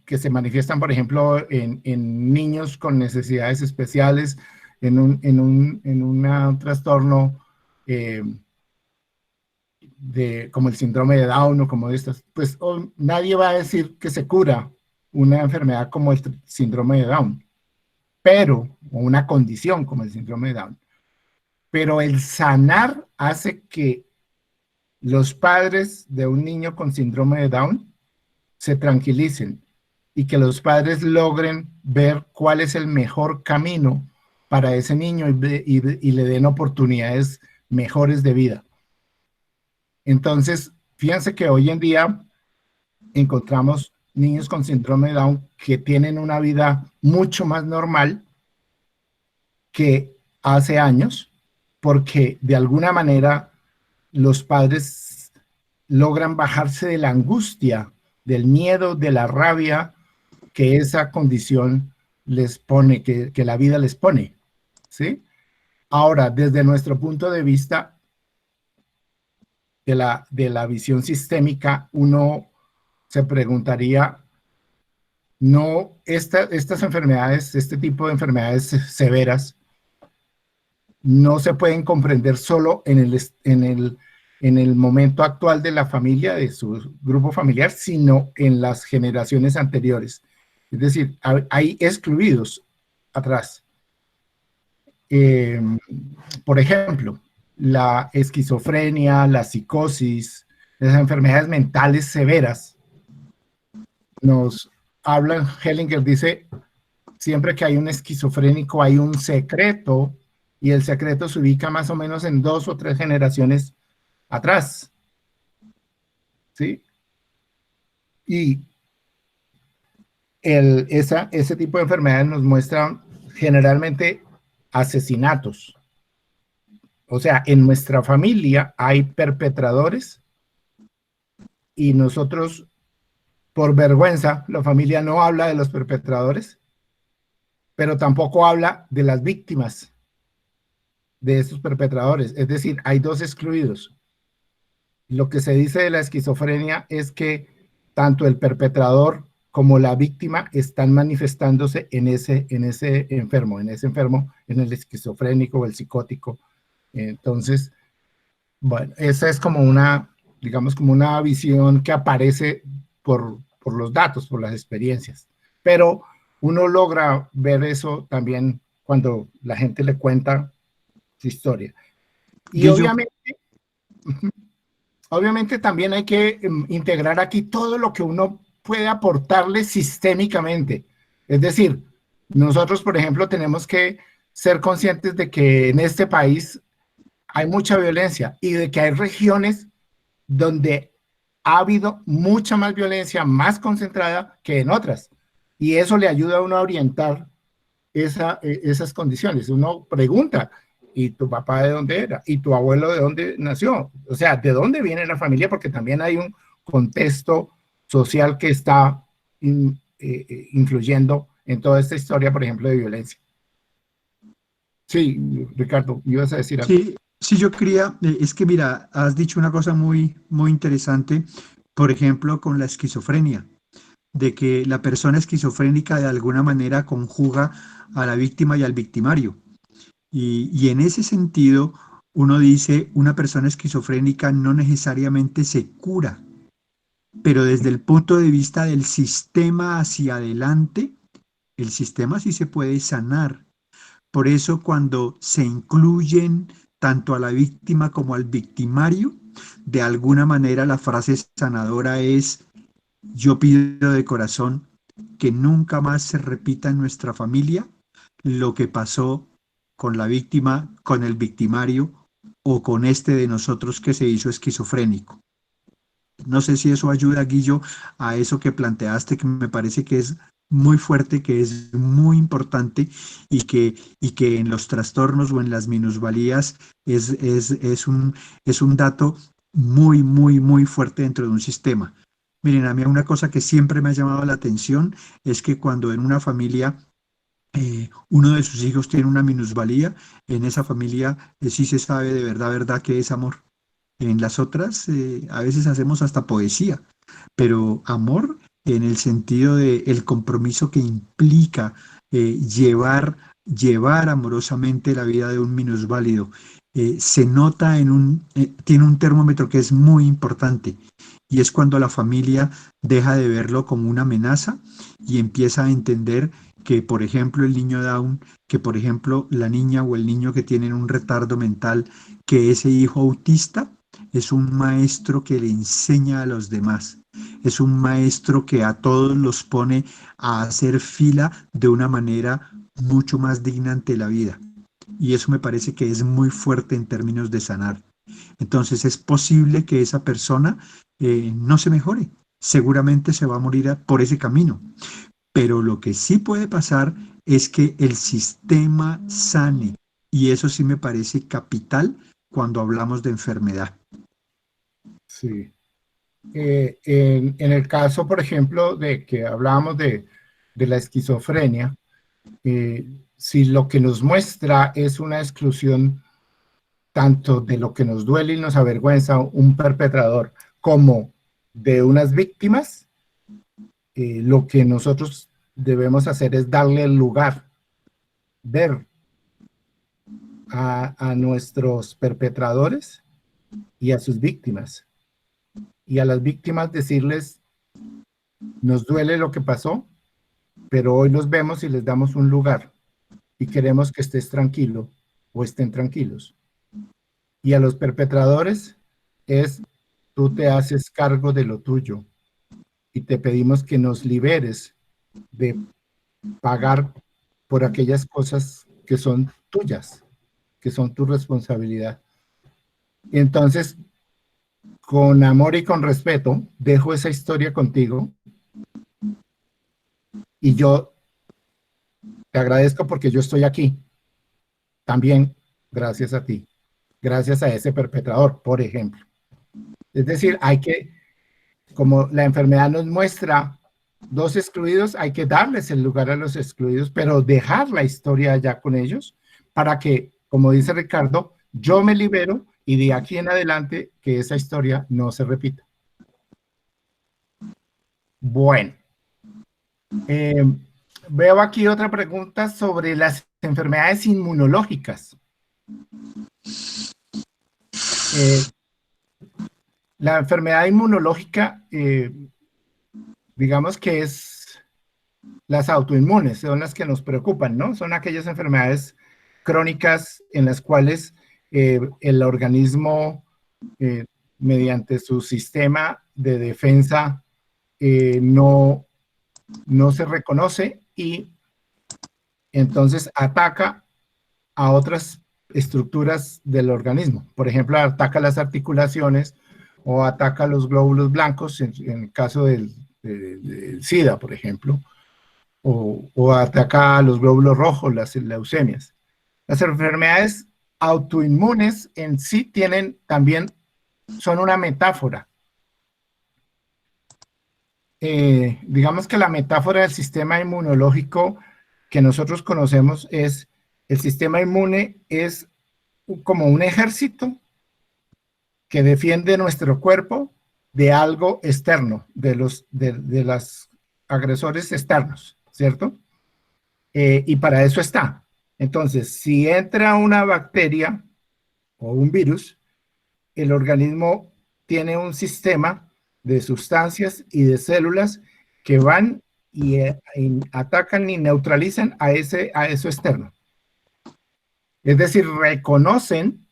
que se manifiestan, por ejemplo, en niños con necesidades especiales, en un trastorno como el síndrome de Down o como estos. Pues nadie va a decir que se cura una enfermedad como el síndrome de Down, o una condición como el síndrome de Down. Pero el sanar hace que los padres de un niño con síndrome de Down se tranquilicen y que los padres logren ver cuál es el mejor camino para ese niño y le den oportunidades mejores de vida. Entonces, fíjense que hoy en día encontramos niños con síndrome de Down que tienen una vida mucho más normal que hace años, porque de alguna manera los padres logran bajarse de la angustia, del miedo, de la rabia que esa condición les pone, que la vida les pone, ¿sí? Ahora, desde nuestro punto de vista de la visión sistémica, uno se preguntaría, no, estas enfermedades, este tipo de enfermedades severas, no se pueden comprender solo en el momento actual de la familia, de su grupo familiar, sino en las generaciones anteriores. Es decir, hay excluidos atrás. Por ejemplo, la esquizofrenia, la psicosis, las enfermedades mentales severas, nos hablan, Hellinger dice, siempre que hay un esquizofrénico hay un secreto, y el secreto se ubica más o menos en 2 o 3 generaciones atrás. ¿Sí? Y ese tipo de enfermedades nos muestran generalmente asesinatos. O sea, en nuestra familia hay perpetradores y nosotros, por vergüenza, la familia no habla de los perpetradores, pero tampoco habla de las víctimas de esos perpetradores. Es decir, hay 2 excluidos. Lo que se dice de la esquizofrenia es que tanto el perpetrador como la víctima están manifestándose en ese enfermo, en el esquizofrénico o el psicótico. Entonces, bueno, esa es como digamos, como una visión que aparece por los datos, por las experiencias. Pero uno logra ver eso también cuando la gente le cuenta su historia. Y obviamente también hay que integrar aquí todo lo que uno puede aportarle sistémicamente. Es decir, nosotros, por ejemplo, tenemos que ser conscientes de que en este país hay mucha violencia y de que hay regiones donde ha habido mucha más violencia, más concentrada que en otras. Y eso le ayuda a uno a orientar esas condiciones. Uno pregunta, ¿y tu papá de dónde era? ¿Y tu abuelo de dónde nació? O sea, ¿de dónde viene la familia? Porque también hay un contexto social que está influyendo en toda esta historia, por ejemplo, de violencia. Sí, Ricardo, ibas a decir algo. Sí, sí, yo quería, es que mira, has dicho una cosa muy, muy interesante, por ejemplo, con la esquizofrenia, de que la persona esquizofrénica de alguna manera conjuga a la víctima y al victimario. Y en ese sentido, uno dice, una persona esquizofrénica no necesariamente se cura, pero desde el punto de vista del sistema hacia adelante, el sistema sí se puede sanar. Por eso cuando se incluyen tanto a la víctima como al victimario, de alguna manera la frase sanadora es, yo pido de corazón que nunca más se repita en nuestra familia lo que pasó con la víctima, con el victimario o con este de nosotros que se hizo esquizofrénico. No sé si eso ayuda, Guillo, a eso que planteaste, que me parece que es muy fuerte, que es muy importante y que en los trastornos o en las minusvalías es un dato muy, muy, muy fuerte dentro de un sistema. Miren, a mí una cosa que siempre me ha llamado la atención es que cuando en una familia uno de sus hijos tiene una minusvalía, en esa familia sí se sabe de verdad, verdad que es amor. En las otras, a veces hacemos hasta poesía, pero amor en el sentido de el compromiso que implica llevar amorosamente la vida de un minusválido. Se nota tiene un termómetro que es muy importante y es cuando la familia deja de verlo como una amenaza y empieza a entender que, por ejemplo, el niño Down, que, por ejemplo, la niña o el niño que tienen un retardo mental, que ese hijo autista es un maestro que le enseña a los demás. Es un maestro que a todos los pone a hacer fila de una manera mucho más digna ante la vida. Y eso me parece que es muy fuerte en términos de sanar. Entonces es posible que esa persona no se mejore. Seguramente se va a morir por ese camino. Pero lo que sí puede pasar es que el sistema sane. Y eso sí me parece capital cuando hablamos de enfermedad. Sí. En el caso, por ejemplo, de que hablábamos de la esquizofrenia, si lo que nos muestra es una exclusión tanto de lo que nos duele y nos avergüenza un perpetrador como de unas víctimas, lo que nosotros debemos hacer es darle el lugar, ver a nuestros perpetradores y a sus víctimas. Y a las víctimas decirles, nos duele lo que pasó, pero hoy los vemos y les damos un lugar y queremos que estés tranquilo o estén tranquilos. Y a los perpetradores es, tú te haces cargo de lo tuyo y te pedimos que nos liberes de pagar por aquellas cosas que son tuyas, que son tu responsabilidad. Y entonces, con amor y con respeto, dejo esa historia contigo y yo te agradezco porque yo estoy aquí. También gracias a ti, gracias a ese perpetrador, por ejemplo. Es decir, hay que, como la enfermedad nos muestra dos excluidos, hay que darles el lugar a los excluidos, pero dejar la historia ya con ellos para que, como dice Ricardo, yo me libero y de aquí en adelante que esa historia no se repita. Bueno, veo aquí otra pregunta sobre las enfermedades inmunológicas. La enfermedad inmunológica, digamos que es las autoinmunes, son las que nos preocupan, ¿no? Son aquellas enfermedades crónicas en las cuales el organismo, mediante su sistema de defensa, no se reconoce y entonces ataca a otras estructuras del organismo. Por ejemplo, ataca las articulaciones o ataca los glóbulos blancos en el caso del SIDA, por ejemplo, o ataca a los glóbulos rojos, las leucemias. Las enfermedades autoinmunes en sí son una metáfora. Digamos que la metáfora del sistema inmunológico que nosotros conocemos es, el sistema inmune es como un ejército que defiende nuestro cuerpo de algo externo, de los agresores externos, ¿cierto? Y para eso está. Entonces, si entra una bacteria o un virus, el organismo tiene un sistema de sustancias y de células que van y atacan y neutralizan a eso externo. Es decir, reconocen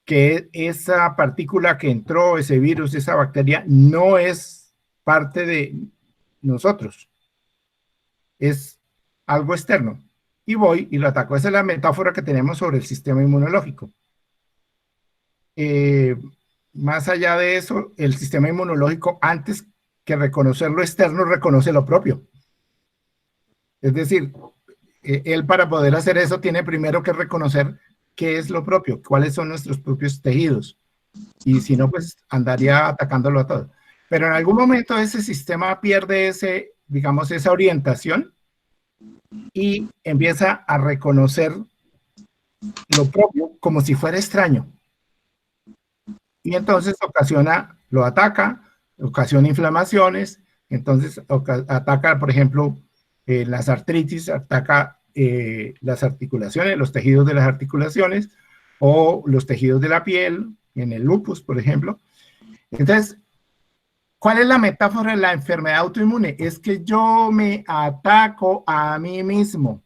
que esa partícula que entró, ese virus, esa bacteria, no es parte de nosotros. Es algo externo. Y voy y lo ataco. Esa es la metáfora que tenemos sobre el sistema inmunológico. Más allá de eso, el sistema inmunológico, antes que reconocer lo externo, reconoce lo propio. Es decir, él para poder hacer eso tiene primero que reconocer qué es lo propio, cuáles son nuestros propios tejidos. Y si no, pues andaría atacándolo a todo. Pero en algún momento ese sistema pierde digamos, esa orientación y empieza a reconocer lo propio como si fuera extraño. Y entonces lo ataca, ocasiona inflamaciones, entonces ataca, por ejemplo, las artritis, ataca las articulaciones, los tejidos de las articulaciones, o los tejidos de la piel, en el lupus, por ejemplo. Entonces, ¿cuál es la metáfora de la enfermedad autoinmune? Es que yo me ataco a mí mismo.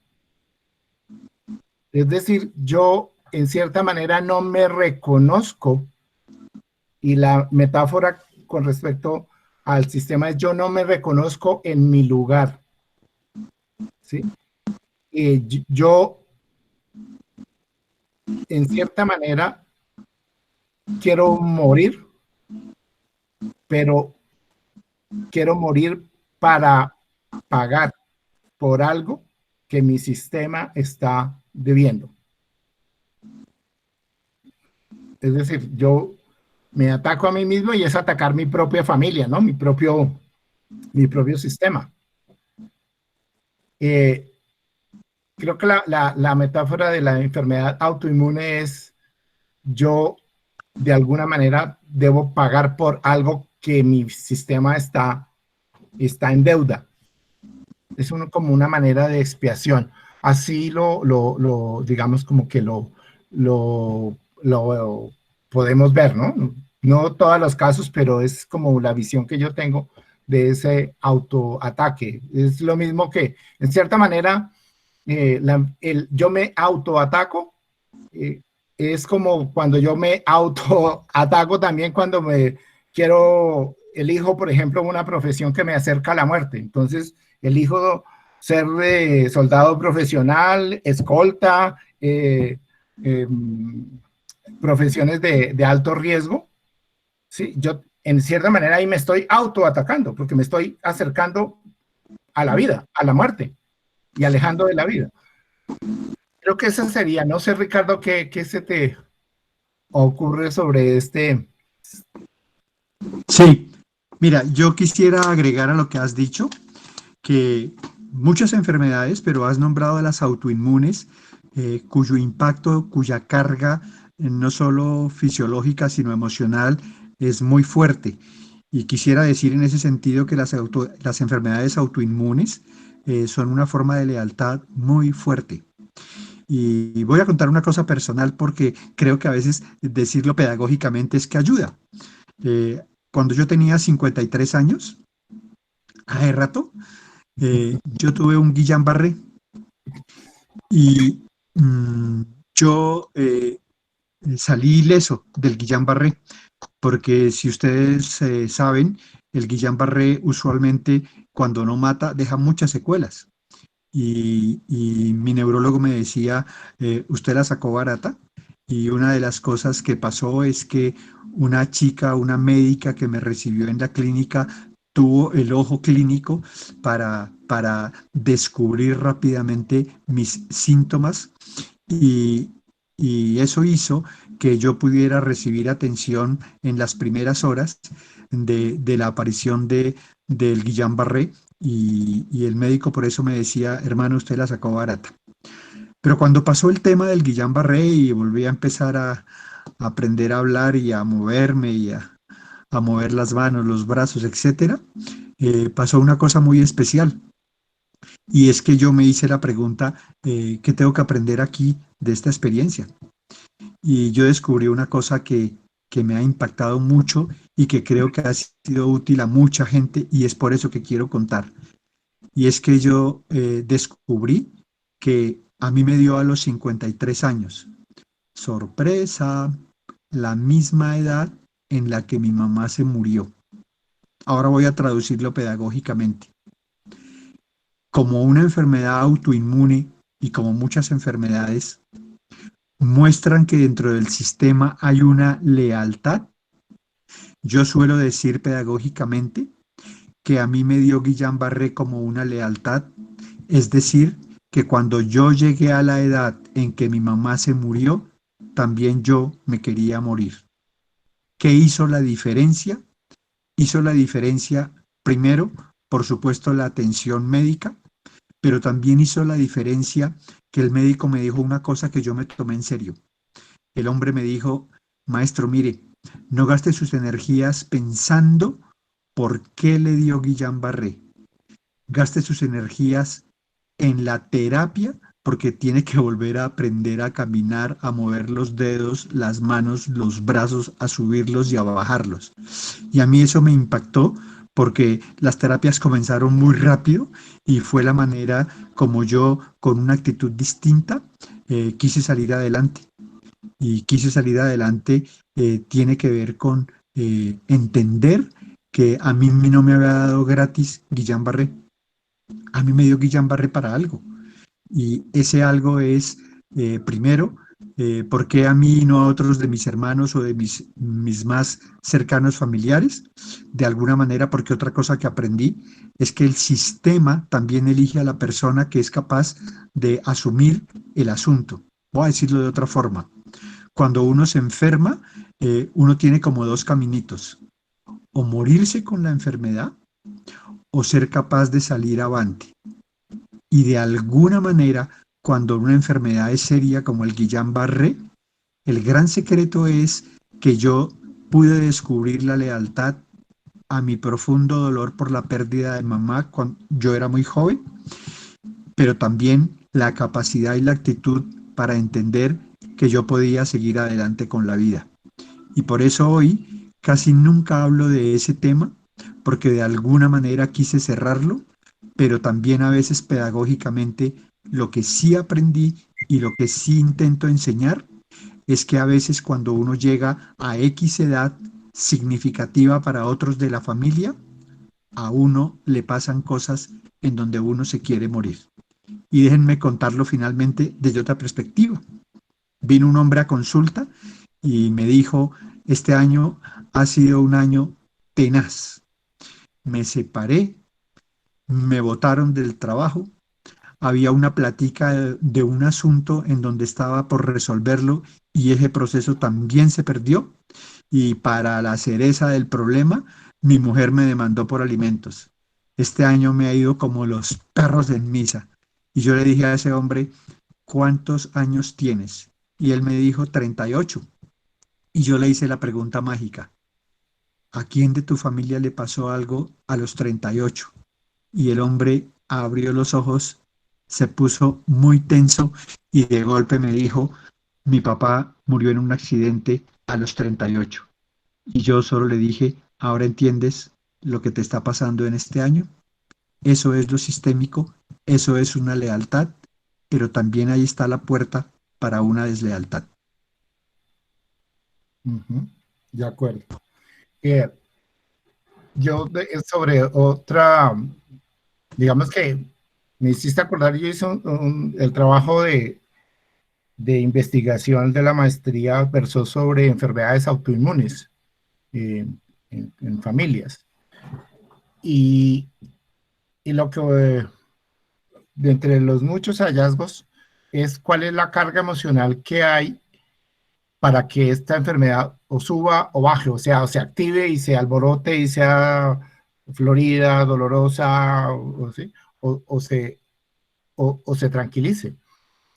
Es decir, yo en cierta manera no me reconozco. Y la metáfora con respecto al sistema es yo no me reconozco en mi lugar. ¿Sí? Yo, en cierta manera, quiero morir, pero quiero morir para pagar por algo que mi sistema está debiendo. Es decir, yo me ataco a mí mismo y es atacar mi propia familia, ¿no? Mi propio sistema. Creo que la metáfora de la enfermedad autoinmune es yo, de alguna manera, debo pagar por algo que mi sistema está en deuda. Es como una manera de expiación. Así digamos, como que lo podemos ver, ¿no? No todos los casos, pero es como la visión que yo tengo de ese autoataque. Es lo mismo que, en cierta manera, yo me autoataco, es como cuando yo me autoataco también cuando elijo, por ejemplo, una profesión que me acerca a la muerte. Entonces, elijo ser soldado profesional, escolta, profesiones de alto riesgo. Sí, yo en cierta manera ahí me estoy autoatacando porque me estoy acercando a la vida, a la muerte y alejando de la vida. Creo que esa sería, no sé, Ricardo, ¿qué se te ocurre sobre este? Sí, mira, yo quisiera agregar a lo que has dicho que muchas enfermedades, pero has nombrado a las autoinmunes, cuyo impacto, cuya carga, no solo fisiológica, sino emocional, es muy fuerte. Y quisiera decir en ese sentido que las enfermedades autoinmunes son una forma de lealtad muy fuerte. Y voy a contar una cosa personal porque creo que a veces decirlo pedagógicamente es que ayuda. Cuando yo tenía 53 años, hace rato, yo tuve un Guillain-Barré y yo salí ileso del Guillain-Barré, porque si ustedes saben, el Guillain-Barré usualmente cuando no mata deja muchas secuelas. Y mi neurólogo me decía, usted la sacó barata. Y una de las cosas que pasó es que una chica, una médica que me recibió en la clínica, tuvo el ojo clínico para descubrir rápidamente mis síntomas y, y eso hizo que yo pudiera recibir atención en las primeras horas de la aparición del Guillain-Barré y el médico por eso me decía, hermano, usted la sacó barata. Pero cuando pasó el tema del Guillain-Barré y volví a empezar a aprender a hablar y a moverme y a mover las manos, los brazos, etcétera, pasó una cosa muy especial. Y es que yo me hice la pregunta, ¿qué tengo que aprender aquí de esta experiencia? Y yo descubrí una cosa que me ha impactado mucho y que creo que ha sido útil a mucha gente y es por eso que quiero contar. Y es que yo descubrí que a mí me dio a los 53 años. Sorpresa, la misma edad en la que mi mamá se murió. Ahora voy a traducirlo pedagógicamente. Como una enfermedad autoinmune y como muchas enfermedades, muestran que dentro del sistema hay una lealtad. Yo suelo decir pedagógicamente que a mí me dio Guillain-Barré como una lealtad, es decir, que cuando yo llegué a la edad en que mi mamá se murió, también yo me quería morir. ¿Qué hizo la diferencia? Hizo la diferencia, primero, por supuesto, la atención médica, pero también hizo la diferencia que el médico me dijo una cosa que yo me tomé en serio. El hombre me dijo, maestro, mire, no gaste sus energías pensando por qué le dio Guillain-Barré. Gaste sus energías en la terapia porque tiene que volver a aprender a caminar, a mover los dedos, las manos, los brazos, a subirlos y a bajarlos. Y a mí eso me impactó porque las terapias comenzaron muy rápido y fue la manera como yo, con una actitud distinta, quise salir adelante. Y quise salir adelante tiene que ver con entender que a mí no me había dado gratis Guillain-Barré. A mí me dio Guillain-Barré para algo. Y ese algo es, primero, ¿por qué a mí y no a otros de mis hermanos o de mis más cercanos familiares? De alguna manera, porque otra cosa que aprendí es que el sistema también elige a la persona que es capaz de asumir el asunto. Voy a decirlo de otra forma. Cuando uno se enferma, uno tiene como dos caminitos. O morirse con la enfermedad o ser capaz de salir avante. Y de alguna manera, cuando una enfermedad es seria como el Guillain-Barré, el gran secreto es que yo pude descubrir la lealtad a mi profundo dolor por la pérdida de mamá cuando yo era muy joven, pero también la capacidad y la actitud para entender que yo podía seguir adelante con la vida. Y por eso hoy casi nunca hablo de ese tema, porque de alguna manera quise cerrarlo, pero también a veces pedagógicamente lo que sí aprendí y lo que sí intento enseñar es que a veces cuando uno llega a X edad significativa para otros de la familia, a uno le pasan cosas en donde uno se quiere morir. Y déjenme contarlo finalmente desde otra perspectiva. Vino un hombre a consulta y me dijo, este año ha sido un año tenaz. Me separé, me botaron del trabajo, había una plática de un asunto en donde estaba por resolverlo y ese proceso también se perdió y para la cereza del problema, mi mujer me demandó por alimentos. Este año me ha ido como los perros en misa. Y yo le dije a ese hombre, ¿cuántos años tienes? Y él me dijo 38. Y yo le hice la pregunta mágica, ¿a quién de tu familia le pasó algo a los 38? Y el hombre abrió los ojos, se puso muy tenso y de golpe me dijo, mi papá murió en un accidente a los 38. Y yo solo le dije, ¿ahora entiendes lo que te está pasando en este año? Eso es lo sistémico, eso es una lealtad, pero también ahí está la puerta para una deslealtad. Ujú. de acuerdo. Eh, sobre otra, digamos que me hiciste acordar, yo hice el trabajo de investigación de la maestría versó sobre enfermedades autoinmunes en familias. Y, y lo que, de entre los muchos hallazgos, es cuál es la carga emocional que hay para que esta enfermedad o suba o baje, o sea, o se active y se alborote y sea florida, dolorosa, ¿sí? o se tranquilice.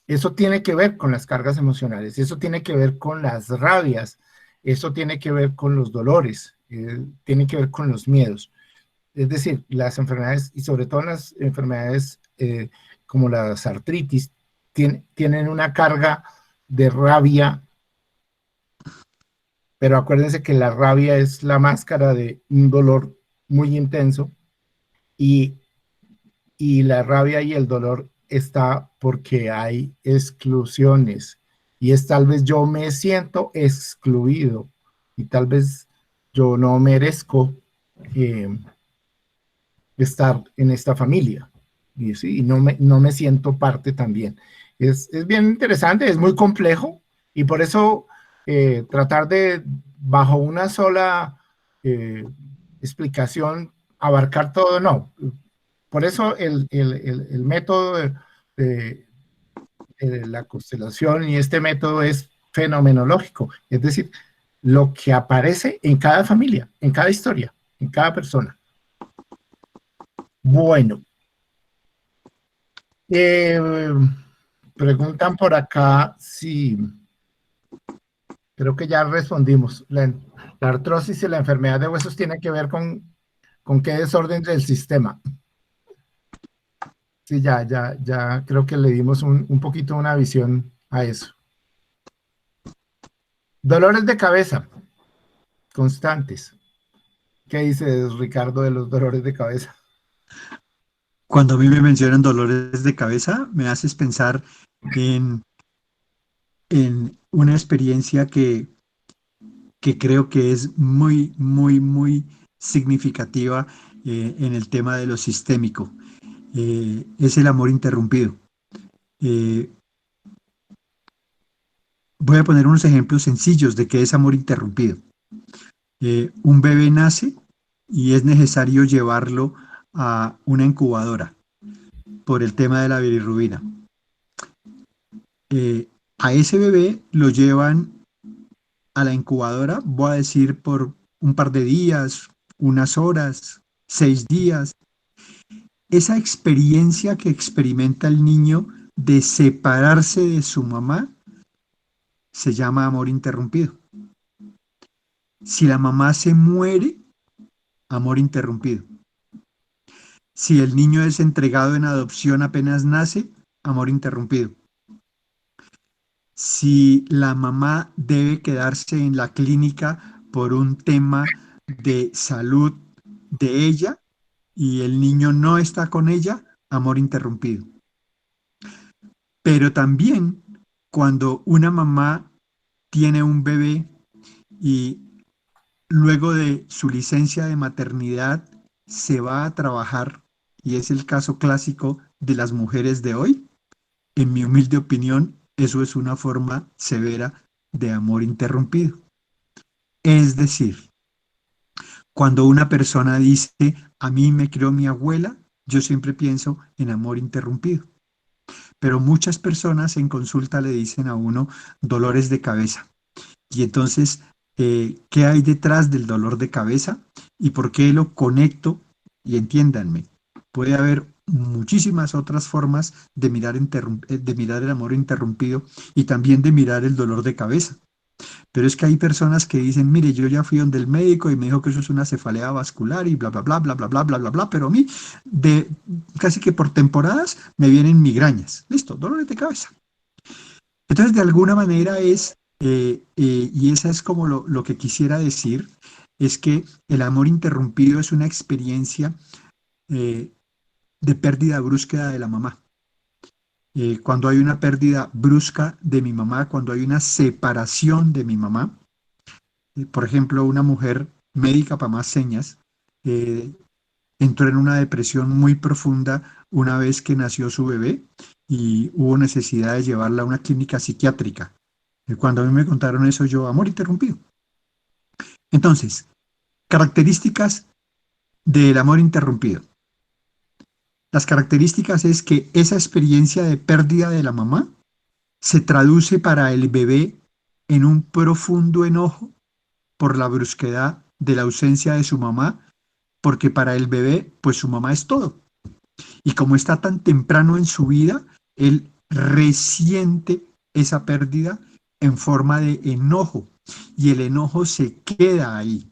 Eso tiene que ver con las cargas emocionales, eso tiene que ver con las rabias, eso tiene que ver con los dolores, tiene que ver con los miedos. Es decir, las enfermedades, y sobre todo las enfermedades como las artritis, tienen una carga de rabia, pero acuérdense que la rabia es la máscara de un dolor muy intenso y, y la rabia y el dolor está porque hay exclusiones y es tal vez yo me siento excluido y tal vez yo no merezco estar en esta familia y, sí, y no me siento parte también. Es bien interesante, es muy complejo y por eso tratar de bajo una sola explicación abarcar todo, no. Por eso el método de la constelación y este método es fenomenológico, es decir, lo que aparece en cada familia, en cada historia, en cada persona. Bueno, preguntan por acá si, creo que ya respondimos, la artrosis y la enfermedad de huesos tiene que ver con qué desorden del sistema. Sí, ya creo que le dimos un poquito una visión a eso. Dolores de cabeza constantes. ¿Qué dices, Ricardo, de los dolores de cabeza? Cuando a mí me mencionan dolores de cabeza, me haces pensar en, en una experiencia que creo que es muy, muy, muy significativa en el tema de lo sistémico. Es el amor interrumpido. Eh, Voy a poner unos ejemplos sencillos de qué es amor interrumpido. Un bebé nace y es necesario llevarlo a una incubadora por el tema de la bilirrubina. A ese bebé lo llevan a la incubadora, voy a decir por un par de días, unas horas, 6 días. Esa experiencia que experimenta el niño de separarse de su mamá se llama amor interrumpido. Si la mamá se muere, amor interrumpido. Si el niño es entregado en adopción apenas nace, amor interrumpido. Si la mamá debe quedarse en la clínica por un tema de salud de ella y el niño no está con ella, amor interrumpido. Pero también cuando una mamá tiene un bebé y luego de su licencia de maternidad se va a trabajar, y es el caso clásico de las mujeres de hoy, en mi humilde opinión, eso es una forma severa de amor interrumpido. Es decir, cuando una persona dice, a mí me crió mi abuela, yo siempre pienso en amor interrumpido. Pero muchas personas en consulta le dicen a uno dolores de cabeza. Y entonces, ¿qué hay detrás del dolor de cabeza? ¿Y por qué lo conecto? Y entiéndanme, puede haber muchísimas otras formas de mirar el amor interrumpido y también de mirar el dolor de cabeza. Pero es que hay personas que dicen, mire, yo ya fui donde el médico y me dijo que eso es una cefalea vascular y bla, bla, bla, bla, bla, bla, bla, bla, bla, pero a mí, casi que por temporadas, me vienen migrañas. Listo, dolores de cabeza. Entonces, de alguna manera y esa es como lo que quisiera decir, es que el amor interrumpido es una experiencia de pérdida brusca de la mamá. Cuando hay una pérdida brusca de mi mamá, cuando hay una separación de mi mamá, Por ejemplo, una mujer médica para más señas, eh, entró en una depresión muy profunda una vez que nació su bebé y hubo necesidad de llevarla a una clínica psiquiátrica. Cuando a mí me contaron eso, yo, amor interrumpido. Entonces, características del amor interrumpido. Las características es que esa experiencia de pérdida de la mamá se traduce para el bebé en un profundo enojo por la brusquedad de la ausencia de su mamá, porque para el bebé, pues su mamá es todo. Y como está tan temprano en su vida, él resiente esa pérdida en forma de enojo y el enojo se queda ahí.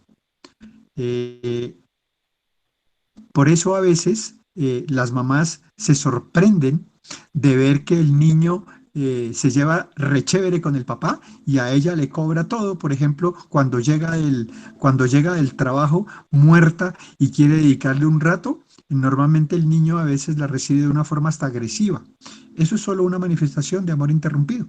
Por eso a veces las mamás se sorprenden de ver que el niño se lleva re chévere con el papá y a ella le cobra todo. Por ejemplo, cuando llega del trabajo muerta y quiere dedicarle un rato, normalmente el niño a veces la recibe de una forma hasta agresiva. Eso es solo una manifestación de amor interrumpido.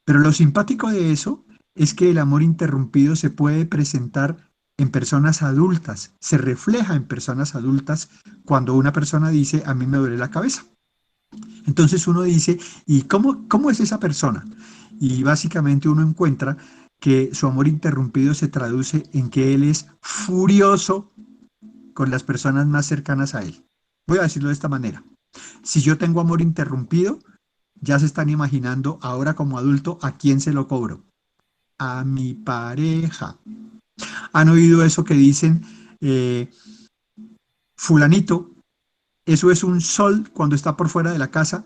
Pero lo simpático de eso es que el amor interrumpido se puede presentar en personas adultas, se refleja en personas adultas cuando una persona dice, a mí me duele la cabeza. Entonces uno dice, ¿y cómo es esa persona? Y básicamente uno encuentra que su amor interrumpido se traduce en que él es furioso con las personas más cercanas a él. Voy a decirlo de esta manera. Si yo tengo amor interrumpido, ya se están imaginando ahora como adulto a quién se lo cobro. A mi pareja. ¿Han oído eso que dicen, fulanito, eso es un sol cuando está por fuera de la casa?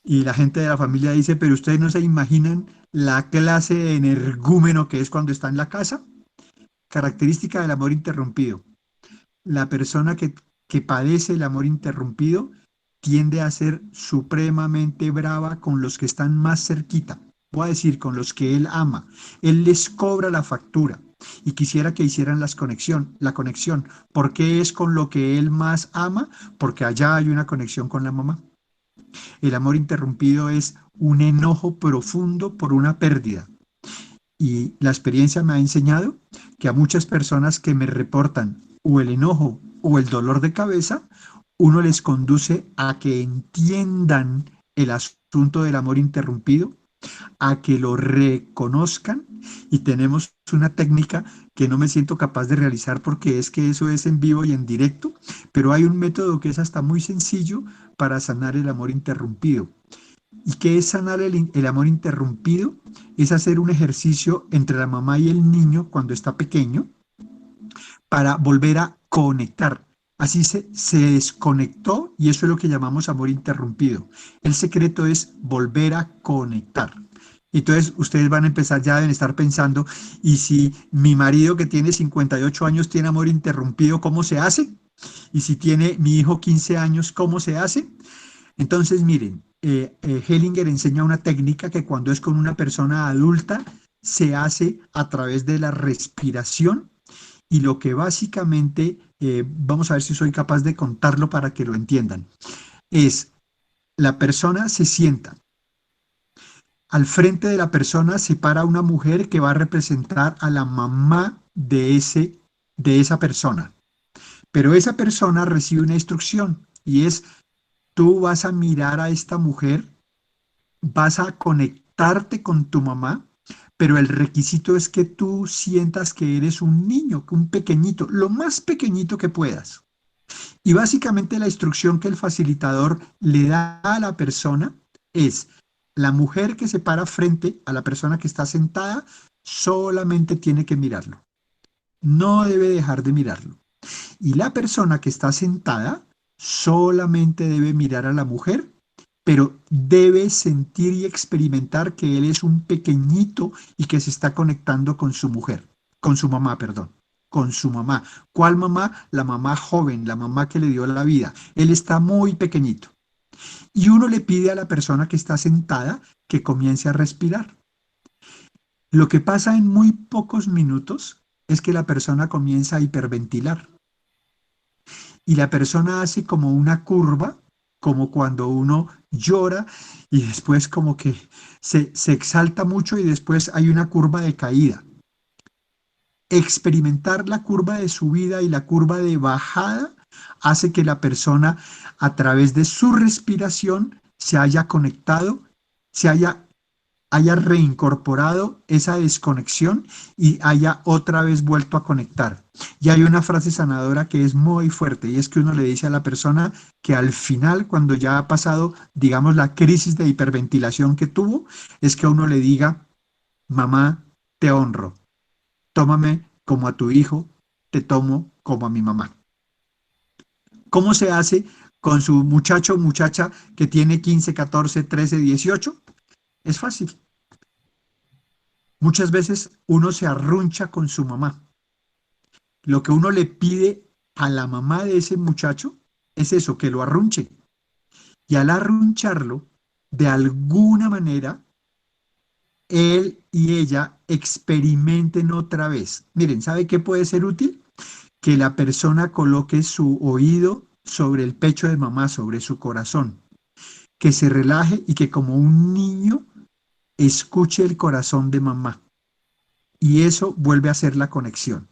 Y la gente de la familia dice, pero ustedes no se imaginan la clase de energúmeno que es cuando está en la casa. Característica del amor interrumpido. La persona que padece el amor interrumpido tiende a ser supremamente brava con los que están más cerquita. Voy a decir, con los que él ama. Él les cobra la factura y quisiera que hicieran la conexión. ¿Por qué es con lo que él más ama? Porque allá hay una conexión con la mamá. El amor interrumpido es un enojo profundo por una pérdida. Y la experiencia me ha enseñado que a muchas personas que me reportan o el enojo o el dolor de cabeza, uno les conduce a que entiendan el asunto del amor interrumpido, a que lo reconozcan, y tenemos una técnica que no me siento capaz de realizar porque es que eso es en vivo y en directo, pero hay un método que es hasta muy sencillo para sanar el amor interrumpido. ¿Y qué es sanar el amor interrumpido? Es hacer un ejercicio entre la mamá y el niño cuando está pequeño para volver a conectar. Así se desconectó y eso es lo que llamamos amor interrumpido. El secreto es volver a conectar. Entonces ustedes van a empezar, ya deben estar pensando, ¿y si mi marido que tiene 58 años tiene amor interrumpido, cómo se hace? ¿Y si tiene mi hijo 15 años, cómo se hace? Entonces miren, Hellinger enseña una técnica que cuando es con una persona adulta se hace a través de la respiración, y lo que básicamente, vamos a ver si soy capaz de contarlo para que lo entiendan, es la persona se sienta. Al frente de la persona se para una mujer que va a representar a la mamá de esa persona. Pero esa persona recibe una instrucción y es, tú vas a mirar a esta mujer, vas a conectarte con tu mamá, pero el requisito es que tú sientas que eres un niño, un pequeñito, lo más pequeñito que puedas. Y básicamente la instrucción que el facilitador le da a la persona es, la mujer que se para frente a la persona que está sentada solamente tiene que mirarlo. No debe dejar de mirarlo. Y la persona que está sentada solamente debe mirar a la mujer, pero debe sentir y experimentar que él es un pequeñito y que se está conectando con su mujer, con su mamá, perdón, con su mamá. ¿Cuál mamá? La mamá joven, la mamá que le dio la vida. Él está muy pequeñito. Y uno le pide a la persona que está sentada que comience a respirar. Lo que pasa en muy pocos minutos es que la persona comienza a hiperventilar. Y la persona hace como una curva, como cuando uno llora y después como que se exalta mucho y después hay una curva de caída. experimentar la curva de subida y la curva de bajada hace que la persona, a través de su respiración, se haya conectado, haya reincorporado esa desconexión y haya otra vez vuelto a conectar. Y hay una frase sanadora que es muy fuerte, y es que uno le dice a la persona que al final, cuando ya ha pasado, digamos, la crisis de hiperventilación que tuvo, es que uno le diga: mamá, te honro, tómame como a tu hijo, te tomo como a mi mamá. ¿Cómo se hace con su muchacho o muchacha que tiene 15, 14, 13, 18? Es fácil. Muchas veces uno se arruncha con su mamá. Lo que uno le pide a la mamá de ese muchacho es eso, que lo arrunche. Y al arruncharlo, de alguna manera, él y ella experimenten otra vez. Miren, ¿sabe qué puede ser útil? Que la persona coloque su oído sobre el pecho de mamá, sobre su corazón, que se relaje y que como un niño escuche el corazón de mamá. Y eso vuelve a ser la conexión.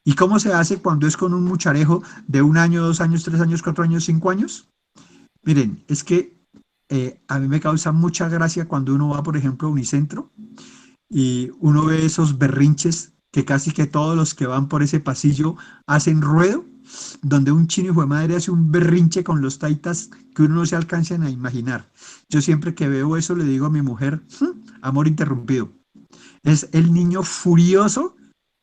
¿Y cómo se hace cuando es con un mucharejo de 1 año, 2 años, 3 años, 4 años, 5 años? Miren, es que a mí me causa mucha gracia cuando uno va, por ejemplo, a Unicentro y uno ve esos berrinches que casi que todos los que van por ese pasillo hacen ruedo, donde un chino hijo de madre hace un berrinche con los taitas que uno no se alcanza a imaginar. Yo siempre que veo eso le digo a mi mujer: amor interrumpido. Es el niño furioso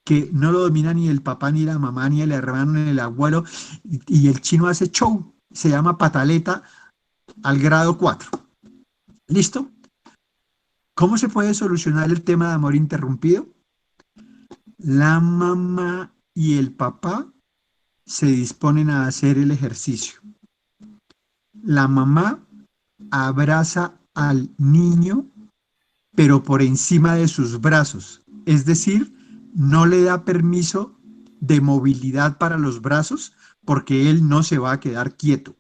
que no lo domina ni el papá, ni la mamá, ni el hermano, ni el abuelo, y el chino hace show, se llama pataleta al grado 4. ¿Listo? ¿Cómo se puede solucionar el tema de amor interrumpido? La mamá y el papá se disponen a hacer el ejercicio. La mamá abraza al niño, pero por encima de sus brazos. Es decir, no le da permiso de movilidad para los brazos porque él no se va a quedar quieto.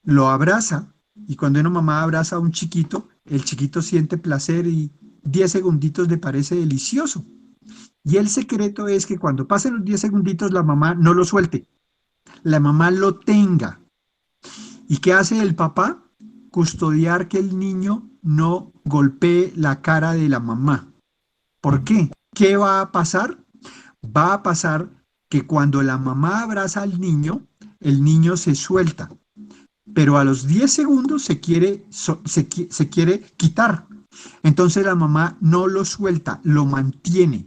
Lo abraza, y cuando una mamá abraza a un chiquito, el chiquito siente placer y 10 segunditos le parece delicioso. Y el secreto es que cuando pasen los 10 segunditos la mamá no lo suelte, la mamá lo tenga. ¿Y qué hace el papá? Custodiar que el niño no golpee la cara de la mamá. ¿Por qué? ¿Qué va a pasar? Va a pasar que cuando la mamá abraza al niño, el niño se suelta, pero a los 10 segundos se quiere quitar. Entonces la mamá no lo suelta, lo mantiene.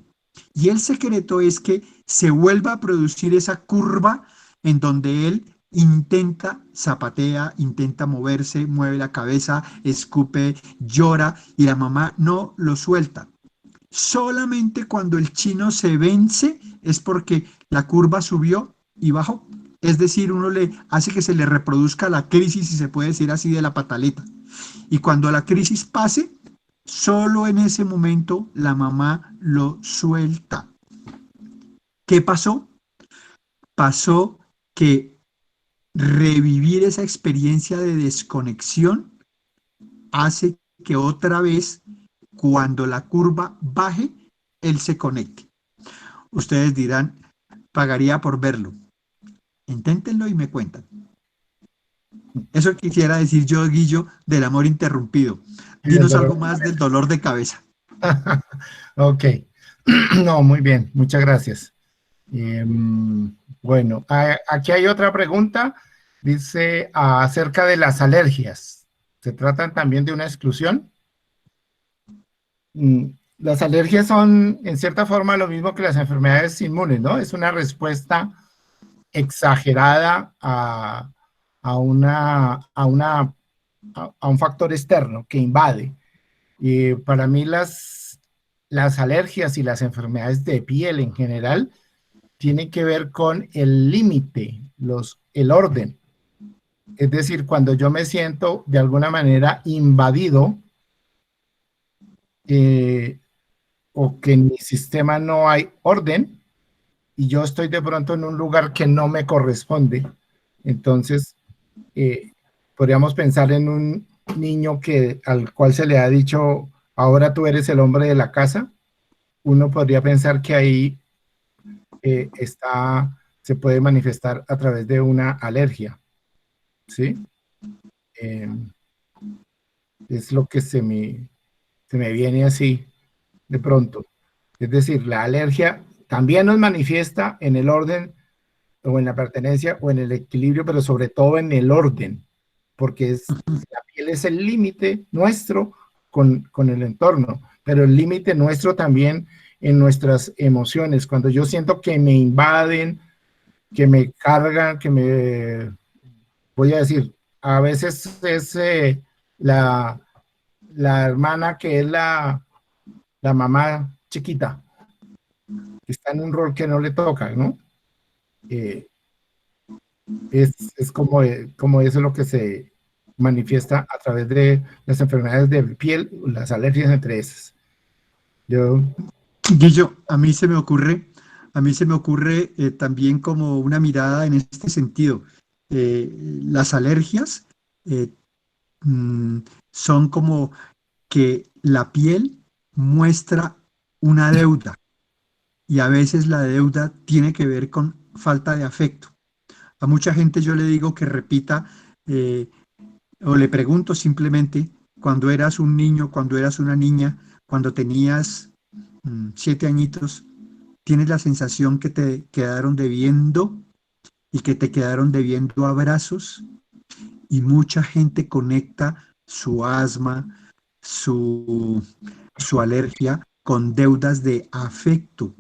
Y el secreto es que se vuelva a producir esa curva en donde él intenta, zapatea, intenta moverse, mueve la cabeza, escupe, llora, y la mamá no lo suelta. Solamente cuando el chino se vence es porque la curva subió y bajó. Es decir, uno le hace que se le reproduzca la crisis, si se puede decir así, de la pataleta. Y cuando la crisis pase, solo en ese momento la mamá lo suelta. ¿Qué pasó? Pasó que revivir esa experiencia de desconexión hace que otra vez, cuando la curva baje, él se conecte. Ustedes dirán: pagaría por verlo. Inténtenlo y me cuentan. Eso quisiera decir yo, Guillo, del amor interrumpido. Dinos algo más del dolor de cabeza. Ok. No, muy bien. Muchas gracias. Bueno, aquí hay otra pregunta. Dice acerca de las alergias. ¿Se tratan también de una exclusión? Las alergias son, en cierta forma, lo mismo que las enfermedades inmunes, ¿no? Es una respuesta exagerada a un factor externo que invade. Y para mí las alergias y las enfermedades de piel en general tienen que ver con el límite, el orden. Es decir, cuando yo me siento de alguna manera invadido, o que en mi sistema no hay orden y yo estoy de pronto en un lugar que no me corresponde, entonces podríamos pensar en un niño al cual se le ha dicho: ahora tú eres el hombre de la casa, uno podría pensar que ahí se puede manifestar a través de una alergia, ¿sí? Es lo que se me viene así de pronto. Es decir, la alergia también nos manifiesta en el orden o en la pertenencia o en el equilibrio, pero sobre todo en el orden, porque la piel es el límite nuestro con el entorno, pero el límite nuestro también en nuestras emociones. Cuando yo siento que me invaden, que me cargan, voy a decir, a veces es la hermana que es la mamá chiquita, que está en un rol que no le toca, ¿no? Es como eso es lo que se manifiesta a través de las enfermedades de piel, las alergias entre esas. Guillo, a mí se me ocurre también como una mirada en este sentido. Las alergias son como que la piel muestra una deuda y a veces la deuda tiene que ver con falta de afecto. A mucha gente yo le digo que repita o le pregunto simplemente cuando eras un niño, cuando eras una niña, cuando tenías 7 añitos, tienes la sensación que te quedaron debiendo y que te quedaron debiendo abrazos y mucha gente conecta su asma, su alergia con deudas de afecto.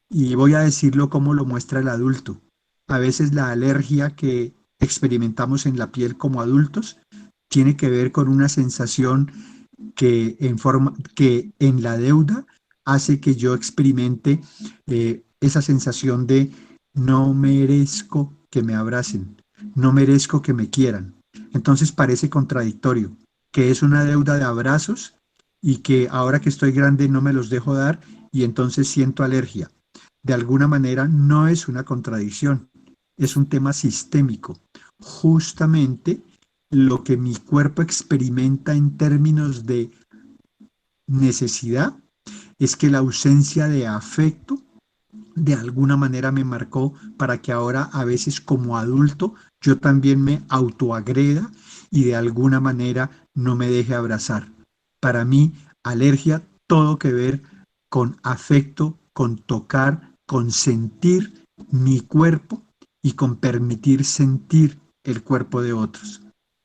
Y voy a decirlo como lo muestra el adulto. A veces la alergia que experimentamos en la piel como adultos tiene que ver con una sensación que en la deuda hace que yo experimente esa sensación de no merezco que me abracen, no merezco que me quieran. Entonces parece contradictorio, que es una deuda de abrazos y que ahora que estoy grande no me los dejo dar y entonces siento alergia. De alguna manera no es una contradicción, es un tema sistémico. Justamente lo que mi cuerpo experimenta en términos de necesidad es que la ausencia de afecto de alguna manera me marcó para que ahora a veces como adulto yo también me autoagreda y de alguna manera no me deje abrazar. Para mí, alergia, todo que ver con afecto, con tocar, con sentir mi cuerpo y con permitir sentir el cuerpo de otros.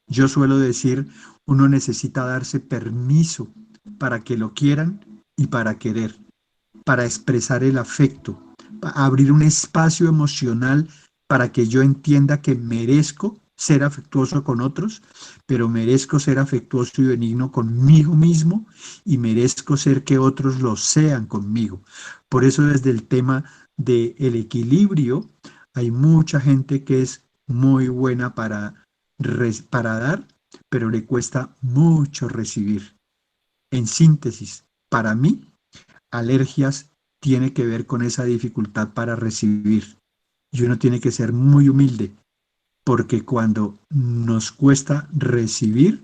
Yo suelo decir, uno necesita darse permiso para que lo quieran y para querer, para expresar el afecto, para abrir un espacio emocional para que yo entienda que merezco ser afectuoso con otros, pero merezco ser afectuoso y benigno conmigo mismo y merezco ser que otros lo sean conmigo. Por eso desde el tema del equilibrio hay mucha gente que es muy buena para dar, pero le cuesta mucho recibir. En síntesis, para mí, alergias tiene que ver con esa dificultad para recibir. Y uno tiene que ser muy humilde, porque cuando nos cuesta recibir,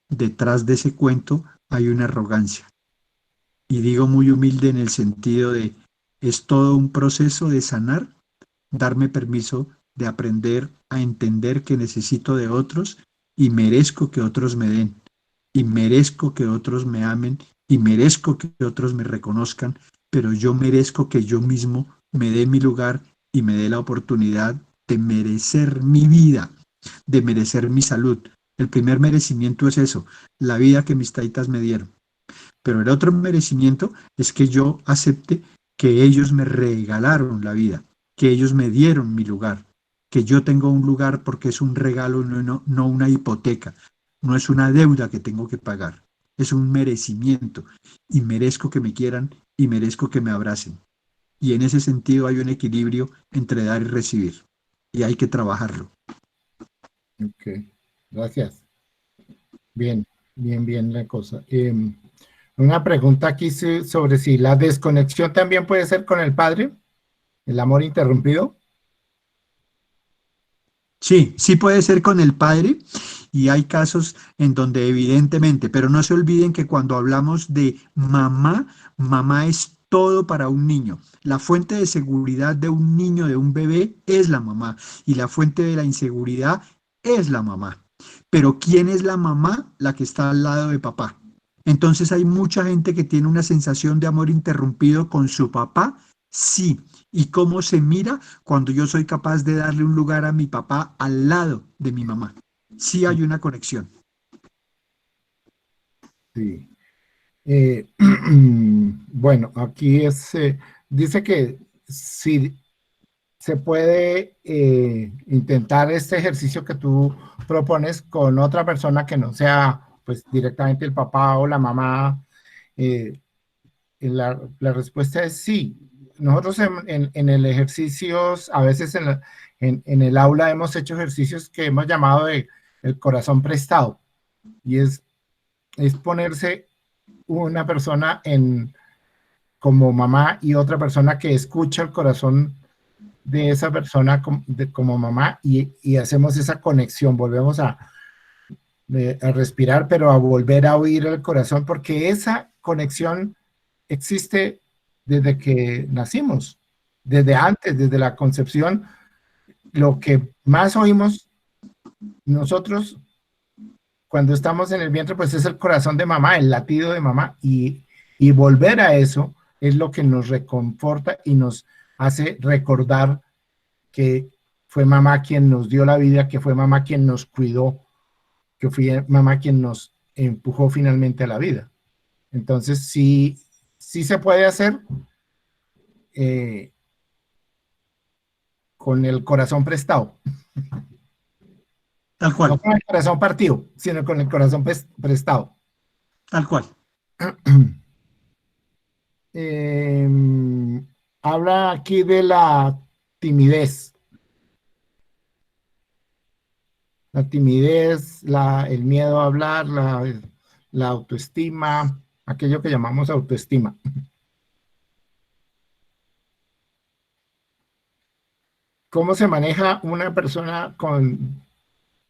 detrás de ese cuento hay una arrogancia. Y digo muy humilde en el sentido de, es todo un proceso de sanar, darme permiso de aprender a entender que necesito de otros y merezco que otros me den, y merezco que otros me amen, y merezco que otros me reconozcan, pero yo merezco que yo mismo me dé mi lugar y me dé la oportunidad de merecer mi vida, de merecer mi salud. El primer merecimiento es eso, la vida que mis taitas me dieron. Pero el otro merecimiento es que yo acepte que ellos me regalaron la vida, que ellos me dieron mi lugar, que yo tengo un lugar porque es un regalo, no una hipoteca, no es una deuda que tengo que pagar, es un merecimiento y merezco que me quieran y merezco que me abracen. Y en ese sentido hay un equilibrio entre dar y recibir y hay que trabajarlo. Ok, gracias. Bien la cosa. Una pregunta aquí sobre si la desconexión también puede ser con el padre, el amor interrumpido. Sí puede ser con el padre y hay casos en donde evidentemente, pero no se olviden que cuando hablamos de mamá, mamá es todo para un niño. La fuente de seguridad de un niño, de un bebé, es la mamá. Y la fuente de la inseguridad es la mamá. Pero ¿quién es la mamá? La que está al lado de papá. Entonces hay mucha gente que tiene una sensación de amor interrumpido con su papá. Sí. ¿Y cómo se mira cuando yo soy capaz de darle un lugar a mi papá al lado de mi mamá? Sí hay una conexión. Sí. Bueno, aquí dice que si se puede intentar este ejercicio que tú propones con otra persona que no sea pues directamente el papá o la mamá. La respuesta es sí. Nosotros en el ejercicio, a veces en el aula hemos hecho ejercicios que hemos llamado de el corazón prestado, y es ponerse una persona como mamá y otra persona que escucha el corazón de esa persona como mamá, y hacemos esa conexión, volvemos a respirar, pero a volver a oír el corazón, porque esa conexión existe desde que nacimos, desde antes, desde la concepción. Lo que más oímos nosotros cuando estamos en el vientre, pues es el corazón de mamá, el latido de mamá, y volver a eso es lo que nos reconforta y nos hace recordar que fue mamá quien nos dio la vida, que fue mamá quien nos cuidó, que fue mamá quien nos empujó finalmente a la vida. Entonces, sí se puede hacer con el corazón prestado. Tal cual. No con el corazón partido, sino con el corazón prestado. Tal cual. Habla aquí de la timidez. La timidez, el miedo a hablar, la autoestima, aquello que llamamos autoestima. ¿Cómo se maneja una persona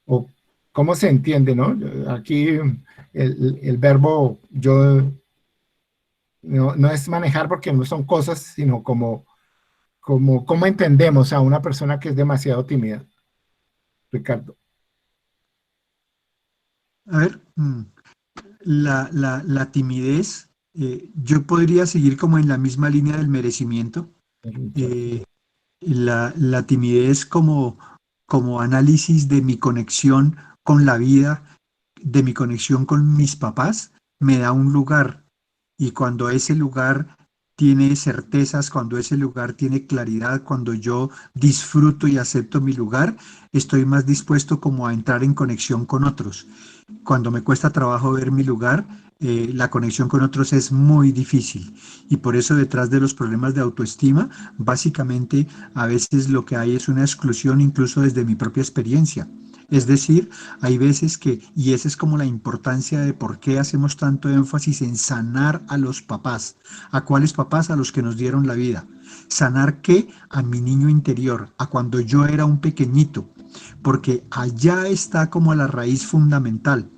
o cómo se entiende, no? Aquí el verbo no es manejar, porque no son cosas, sino cómo entendemos a una persona que es demasiado tímida. Ricardo. A ver, la timidez, yo podría seguir como en la misma línea del merecimiento. La timidez como análisis de mi conexión con la vida, de mi conexión con mis papás, me da un lugar. Y cuando ese lugar tiene certezas, cuando ese lugar tiene claridad, cuando yo disfruto y acepto mi lugar, estoy más dispuesto como a entrar en conexión con otros. Cuando me cuesta trabajo ver mi lugar, la conexión con otros es muy difícil, y por eso detrás de los problemas de autoestima, básicamente a veces lo que hay es una exclusión, incluso desde mi propia experiencia. Es decir, hay veces y esa es como la importancia de por qué hacemos tanto énfasis en sanar a los papás. ¿A cuáles papás? A los que nos dieron la vida. ¿Sanar qué? A mi niño interior, a cuando yo era un pequeñito, porque allá está como la raíz fundamental.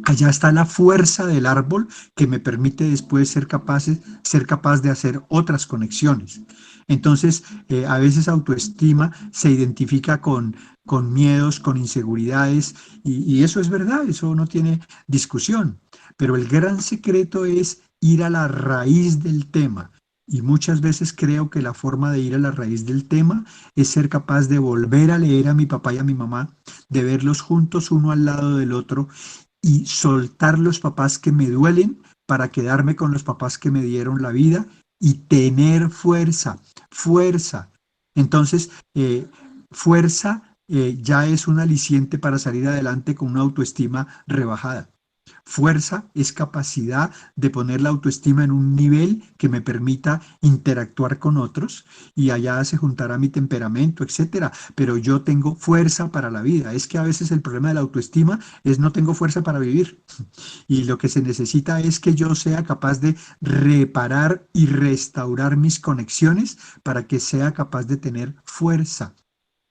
Allá está la fuerza del árbol que me permite después ser capaz de hacer otras conexiones. Entonces, a veces autoestima se identifica con miedos, con inseguridades, y eso es verdad, eso no tiene discusión. Pero el gran secreto es ir a la raíz del tema. Y muchas veces creo que la forma de ir a la raíz del tema es ser capaz de volver a leer a mi papá y a mi mamá, de verlos juntos uno al lado del otro, y soltar los papás que me duelen para quedarme con los papás que me dieron la vida y tener fuerza. Entonces, fuerza ya es un aliciente para salir adelante con una autoestima rebajada. Fuerza es capacidad de poner la autoestima en un nivel que me permita interactuar con otros, y allá se juntará mi temperamento, etcétera. Pero yo tengo fuerza para la vida. Es que a veces el problema de la autoestima es no tengo fuerza para vivir. Y lo que se necesita es que yo sea capaz de reparar y restaurar mis conexiones para que sea capaz de tener fuerza.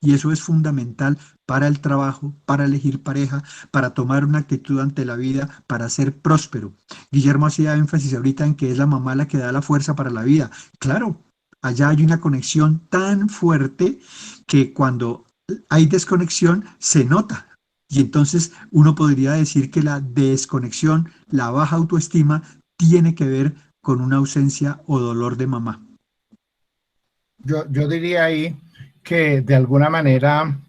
Y eso es fundamental para el trabajo, para elegir pareja, para tomar una actitud ante la vida, para ser próspero. Guillermo hacía énfasis ahorita en que es la mamá la que da la fuerza para la vida. Claro, allá hay una conexión tan fuerte que cuando hay desconexión se nota. Y entonces uno podría decir que la desconexión, la baja autoestima, tiene que ver con una ausencia o dolor de mamá. Yo diría ahí que de alguna manera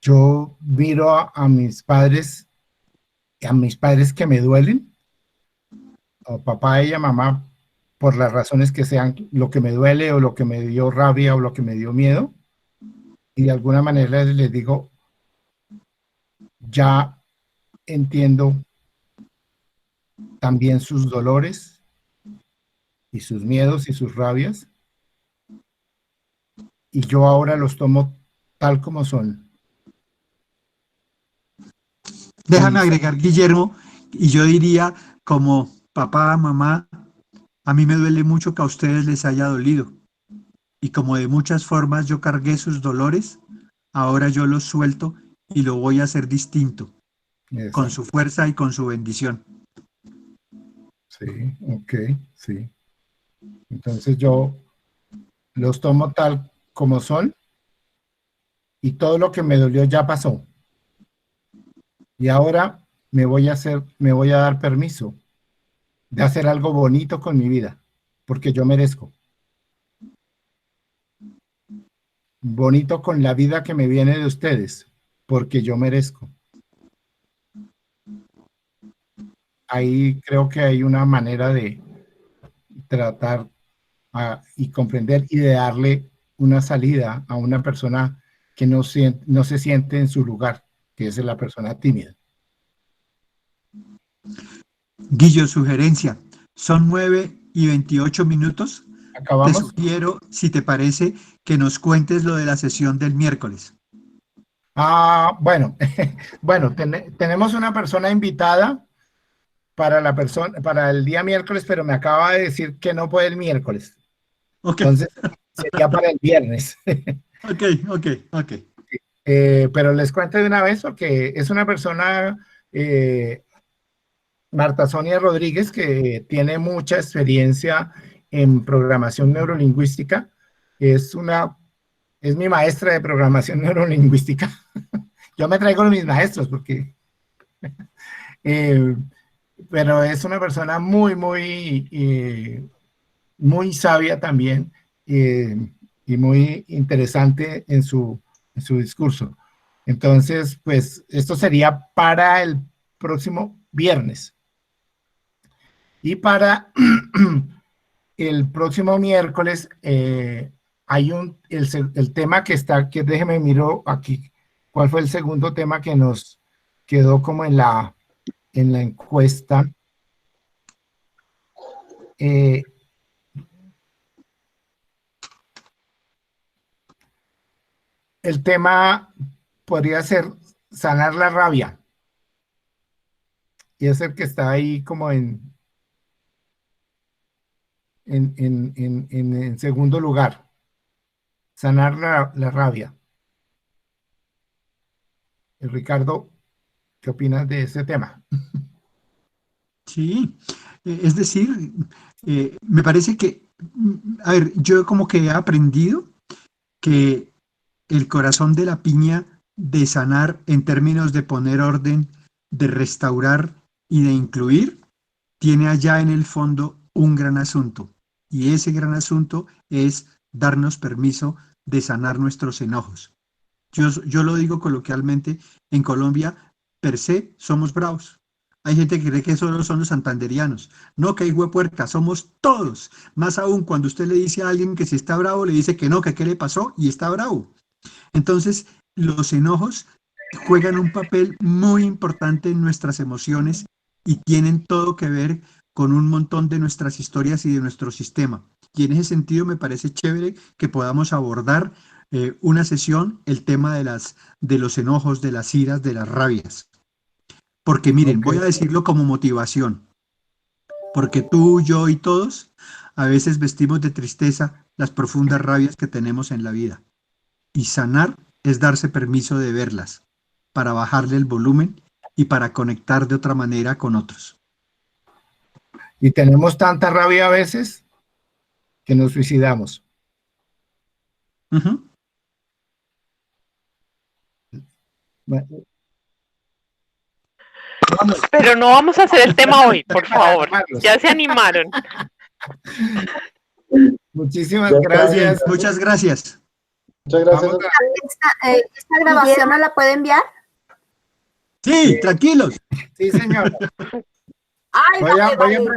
yo miro a mis padres que me duelen, o papá, ella, mamá, por las razones que sean, lo que me duele o lo que me dio rabia o lo que me dio miedo, y de alguna manera les digo, ya entiendo también sus dolores y sus miedos y sus rabias, y yo ahora los tomo tal como son. Déjame agregar, Guillermo, y yo diría como papá, mamá, a mí me duele mucho que a ustedes les haya dolido. Y como de muchas formas yo cargué sus dolores, ahora yo los suelto y lo voy a hacer distinto, con su fuerza y con su bendición. Sí, ok, sí. Entonces yo los tomo tal como son y todo lo que me dolió ya pasó. Y ahora me voy a dar permiso de hacer algo bonito con mi vida, porque yo merezco. Bonito con la vida que me viene de ustedes, porque yo merezco. Ahí creo que hay una manera de tratar y comprender y de darle una salida a una persona que no se siente en su lugar, que es la persona tímida. Guillo, sugerencia. Son 9:28. Te ¿Acabamos? sugiero, si te parece, que nos cuentes lo de la sesión del miércoles. Bueno, bueno, tenemos una persona invitada para el día miércoles, pero me acaba de decir que no puede el miércoles. Ok. Entonces, sería para el viernes. Ok. Pero les cuento de una vez porque es una persona, Marta Sonia Rodríguez, que tiene mucha experiencia en programación neurolingüística. Es mi maestra de programación neurolingüística. Yo me traigo a mis maestros porque... pero es una persona muy sabia también, y muy interesante en su discurso. Entonces, pues esto sería para el próximo viernes. Y para el próximo miércoles hay el tema que déjeme miro aquí, ¿cuál fue el segundo tema que nos quedó como en la encuesta? El tema podría ser sanar la rabia. Y es el que está ahí como en segundo lugar. Sanar la rabia. Ricardo, ¿qué opinas de ese tema? Sí, es decir, me parece que, a ver, yo como que he aprendido que el corazón de la piña de sanar en términos de poner orden, de restaurar y de incluir, tiene allá en el fondo un gran asunto. Y ese gran asunto es darnos permiso de sanar nuestros enojos. Yo lo digo coloquialmente, en Colombia, per se, somos bravos. Hay gente que cree que solo son los santanderianos. No, que hay huepuerca, somos todos. Más aún cuando usted le dice a alguien que si está bravo, le dice que no, que qué le pasó y está bravo. Entonces, los enojos juegan un papel muy importante en nuestras emociones y tienen todo que ver con un montón de nuestras historias y de nuestro sistema. Y en ese sentido me parece chévere que podamos abordar una sesión, el tema de los enojos, de las iras, de las rabias. Porque miren, voy a decirlo como motivación, porque tú, yo y todos a veces vestimos de tristeza las profundas rabias que tenemos en la vida. y sanar es darse permiso de verlas, para bajarle el volumen y para conectar de otra manera con otros. Y tenemos tanta rabia a veces que nos suicidamos. Ujú. Bueno, Pero no vamos a hacer el tema hoy, por favor. Carlos. Ya se animaron. Muchísimas Ya está bien. gracias. Muchas gracias. Muchas gracias. Vamos a- ¿Esta grabación no la puede enviar? Sí, tranquilos. Sí, señor. Ay, Voy a vale. preguntarle